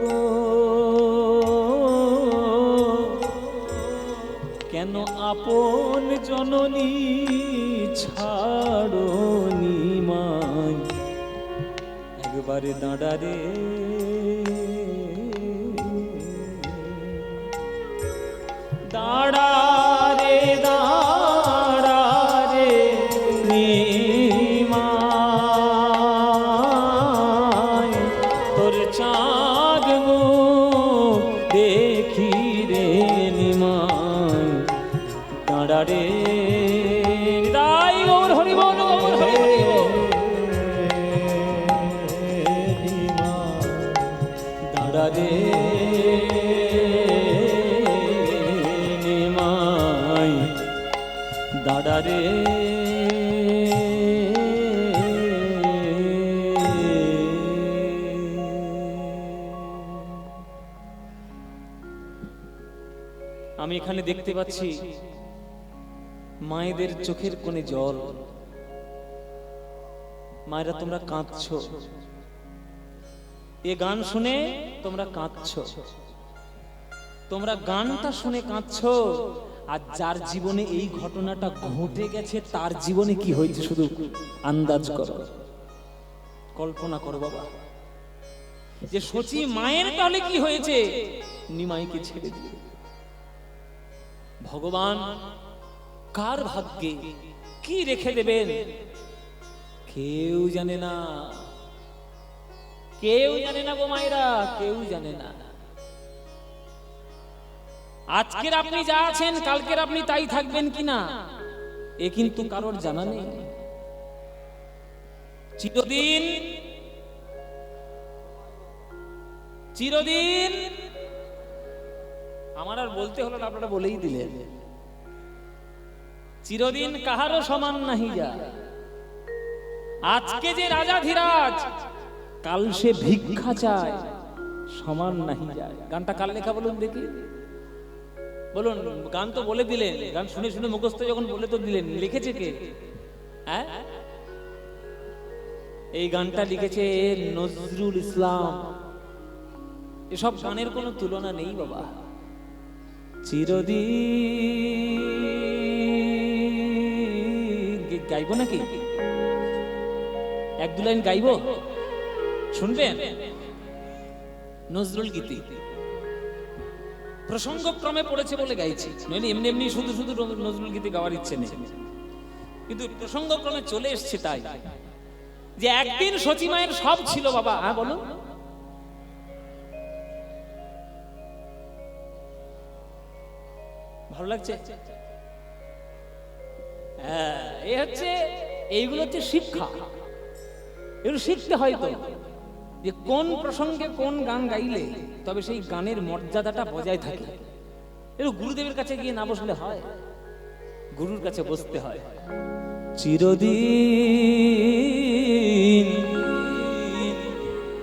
গো? কেন আপন জননী ছাড়ো নিমাই? একবারে দাঁড়ারে দাঁড়ারে দাঁড়ারে নিমাই, তোর চাঁদ মুখ দেখি রে নিমাই, দাঁড়ারে। তাই গৌর হরি বল, গৌর হরি বল। দাঁড়ারে নিমাই, দাঁড়ারে। আমি এখানে দেখতে পাচ্ছি মায়েদের চোখের কোণে জল। মায়েরা তোমরা কাঁদছো, এ গান শুনে তোমরা কাঁদছো, তোমরা গানটা শুনে কাঁদছো। আর যার জীবনে এই ঘটনাটা ঘটে গেছে তার জীবনে কি হয়েছে শুধু আন্দাজ করো, কল্পনা করো বাবা। যে সচি মায়ের তাহলে কি হয়েছে, নিমাইকে ছেড়ে দিয়ে। ভগবান কার ভাগ্যে কি রেখে দেবেন কেউ জানে না, কেউ জানে না গো মায়েরা, কেউ জানে না। আজকের আপনি যা আছেন কালকের আপনি তাই থাকবেন কিনা এ কিন্তু কারোর জানা নেই। চিরদিন চিরদিন আমার আর বলতে হলো না, আপনারা বলেই দিলেন। চিরদিন কাহারও সমান নাহি যা। আজকে যে রাজাধিরাজ কাল সে ভিক্ষা চায়, সমান নাহি যায়। গানটা কার লেখা বলুন দেখি, বলুন। গান তো বলে দিলেন, গান শুনে শুনে মুখস্থ যখন বলে তো দিলেন, লিখেছে কে? হ্যাঁ, এই গানটা লিখেছে নজরুল ইসলাম। এসব গানের কোনো তুলনা নেই বাবা। চিরদিন গাইবো নাকি? এক দু লাইন গাইবো, শুনবেন? নজরুল গীতি প্রসঙ্গক্রমে পড়েছে বলে গাইছি, নইলে এমনি এমনি শুধু শুধু নজরুল গীতি গাওয়ার ইচ্ছে নেই, কিন্তু প্রসঙ্গক্রমে চলে এসছে। তাই যে একদিন সচি মায়ের সব ছিল বাবা। হ্যাঁ বলো, ভালো লাগছে? হ্যাঁ, এই হচ্ছে, এইগুলো হচ্ছে শিক্ষা। এগুলো শিখতে হয় তো, যে কোন প্রসঙ্গে কোন গান গাইলে তবে সেই গানের মর্যাদাটা বজায় থাকে। এগুলো গুরুদেবের কাছে গিয়ে না বসলে হয়, গুরুর কাছে বসতে হয়। চিরদিন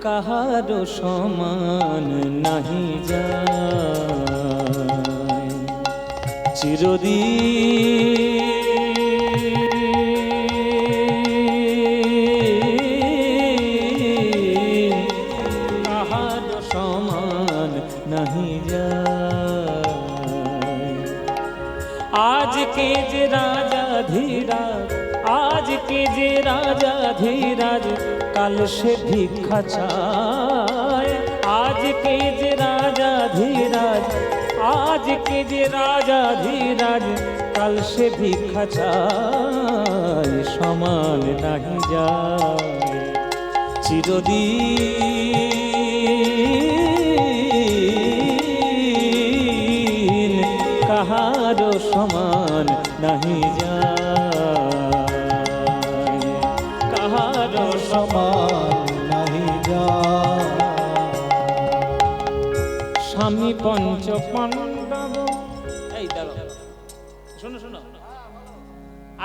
কাহারো সমান নাহি যায়, চিরদিন কাহারো সমান নাহি যায়। আজকে যে রাজা ধীরাজ, আজকে যে রাজা ধীরাজ, কাল সে ভিক্ষা চায়। আজকে যে রাজা ধীরাজ, আজকে যে রাজা ধীরাজ, কাল সে ভিক্ষা চায়, সমান নাহি যায়। চিরদিন কাহারো সমান নাহি যায়, কাহারো সমান নাহি যায়। স্বামী পঞ্চ পাণ্ডব। এই দাঁড়ো, শোনো শোনো,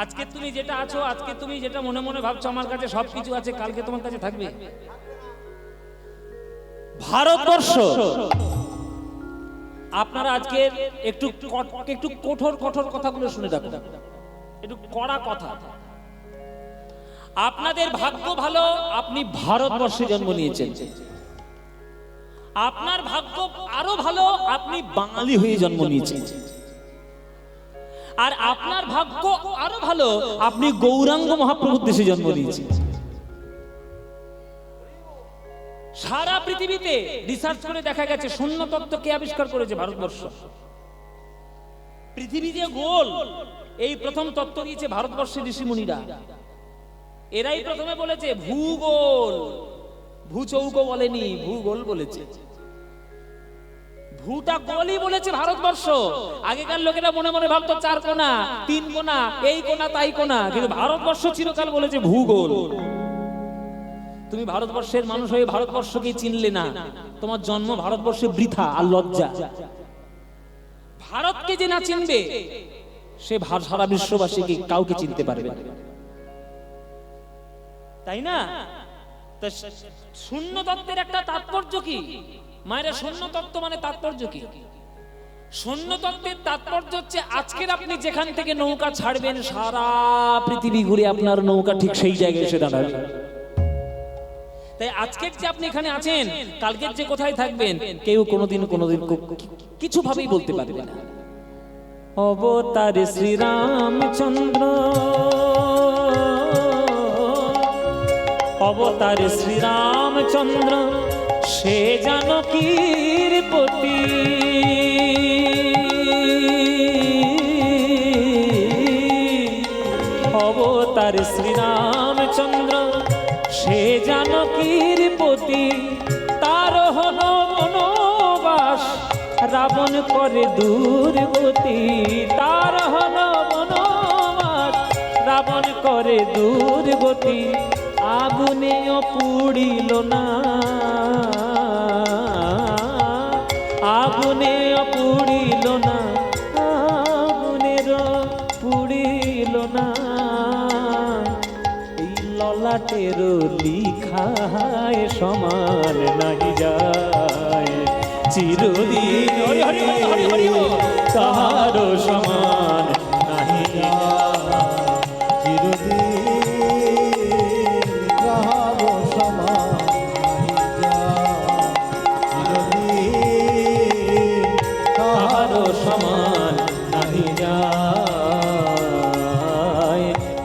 আজকে তুমি যেটা আছো, আজকে তুমি যেটা মনে মনে ভাবছো আমার কাছে সবকিছু আছে, কালকে তোমার কাছে থাকবে? ভারতবর্ষ, আপনারা আজকে একটু একটু কঠোর কঠোর কথাগুলো শুনে রাখুন, একটু কড়া কথা। আপনাদের ভাগ্য ভালো, আপনি ভারতবর্ষে জন্ম নিয়েছেন। আপনার ভাগ্য আরো ভালো, আপনি বাঙালি হয়ে জন্ম নিয়েছেন। আর আপনার ভাগ্য আরো ভালো, আপনি গৌরাঙ্গ মহাপ্রভুর দেশে জন্ম নিয়েছেন। সারা পৃথিবীতে রিসার্চ করে দেখা গেছে শূন্য তত্ত্ব কে আবিষ্কার করেছে? ভারতবর্ষ। পৃথিবী যে গোল, এই প্রথম তত্ত্ব দিয়েছে ভারতবর্ষের ঋষিমুনিরা। এরাই প্রথমে বলেছে ভূগোল, ভূচৌকো বলেনি, ভূগোল বলেছে। ভূটা গোলই বলেছে ভারতবর্ষ। আগেকার লোকেরা মনে মনে ভাবতো চার কোণা, তিন কোণা, এই কোণা তাই কোণা, কিন্তু ভারতবর্ষ চিরকাল বলেছে ভূগোল। তুমি ভারতবর্ষের মানুষ হয়ে ভারতবর্ষকে চিনলে না, তোমার জন্ম ভারতবর্ষে বৃথা আর লজ্জা। ভারতকে যে না চিনবে সে সারা বিশ্ববাসীকে কাউকে চিনতে পারবে না, তাই না? শূন্য তত্ত্বের একটা তাৎপর্য কি মায়েরা? শূন্য তত্ত্ব মানে তাৎপর্য কি? শূন্য তত্ত্বের তাৎপর্য হচ্ছে আজকের আপনি যেখান থেকে নৌকা ছাড়বেন, সারা পৃথিবী ঘুরে আপনার নৌকা ঠিক সেই জায়গায় এসে দাঁড়াবে। তাই আজকের যে আপনি এখানে আছেন, কালকের যে কোথায় থাকবেন কেউ কোনোদিন কিছু ভাবেই বলতে পারবে না। অবতারে শ্রীরামচন্দ্র, অবতারে শ্রীরামচন্দ্র, সে জানকীর পতি। অবতারে শ্রীরামচন্দ্র, সে জানকীর পতি। তার হলো বনবাস, রাবণ করে দুর্গতি। তার হলো বনবাস, রাবণ করে দুর্গতি। আগুনেও পুড়িল না, আগুনেও পুড়িল না, আগুনেরও পুড়িল না। এই ললাটের লিখায় সমান নাহি যায়, চিরদিন তাহারও সমান নাহি যায়, চিরদিন কাহারো সমান নাহি যায়, চিরদিন কাহারো সমান নাহি যায়,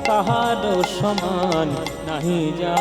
কাহারো সমান নাহি যায়।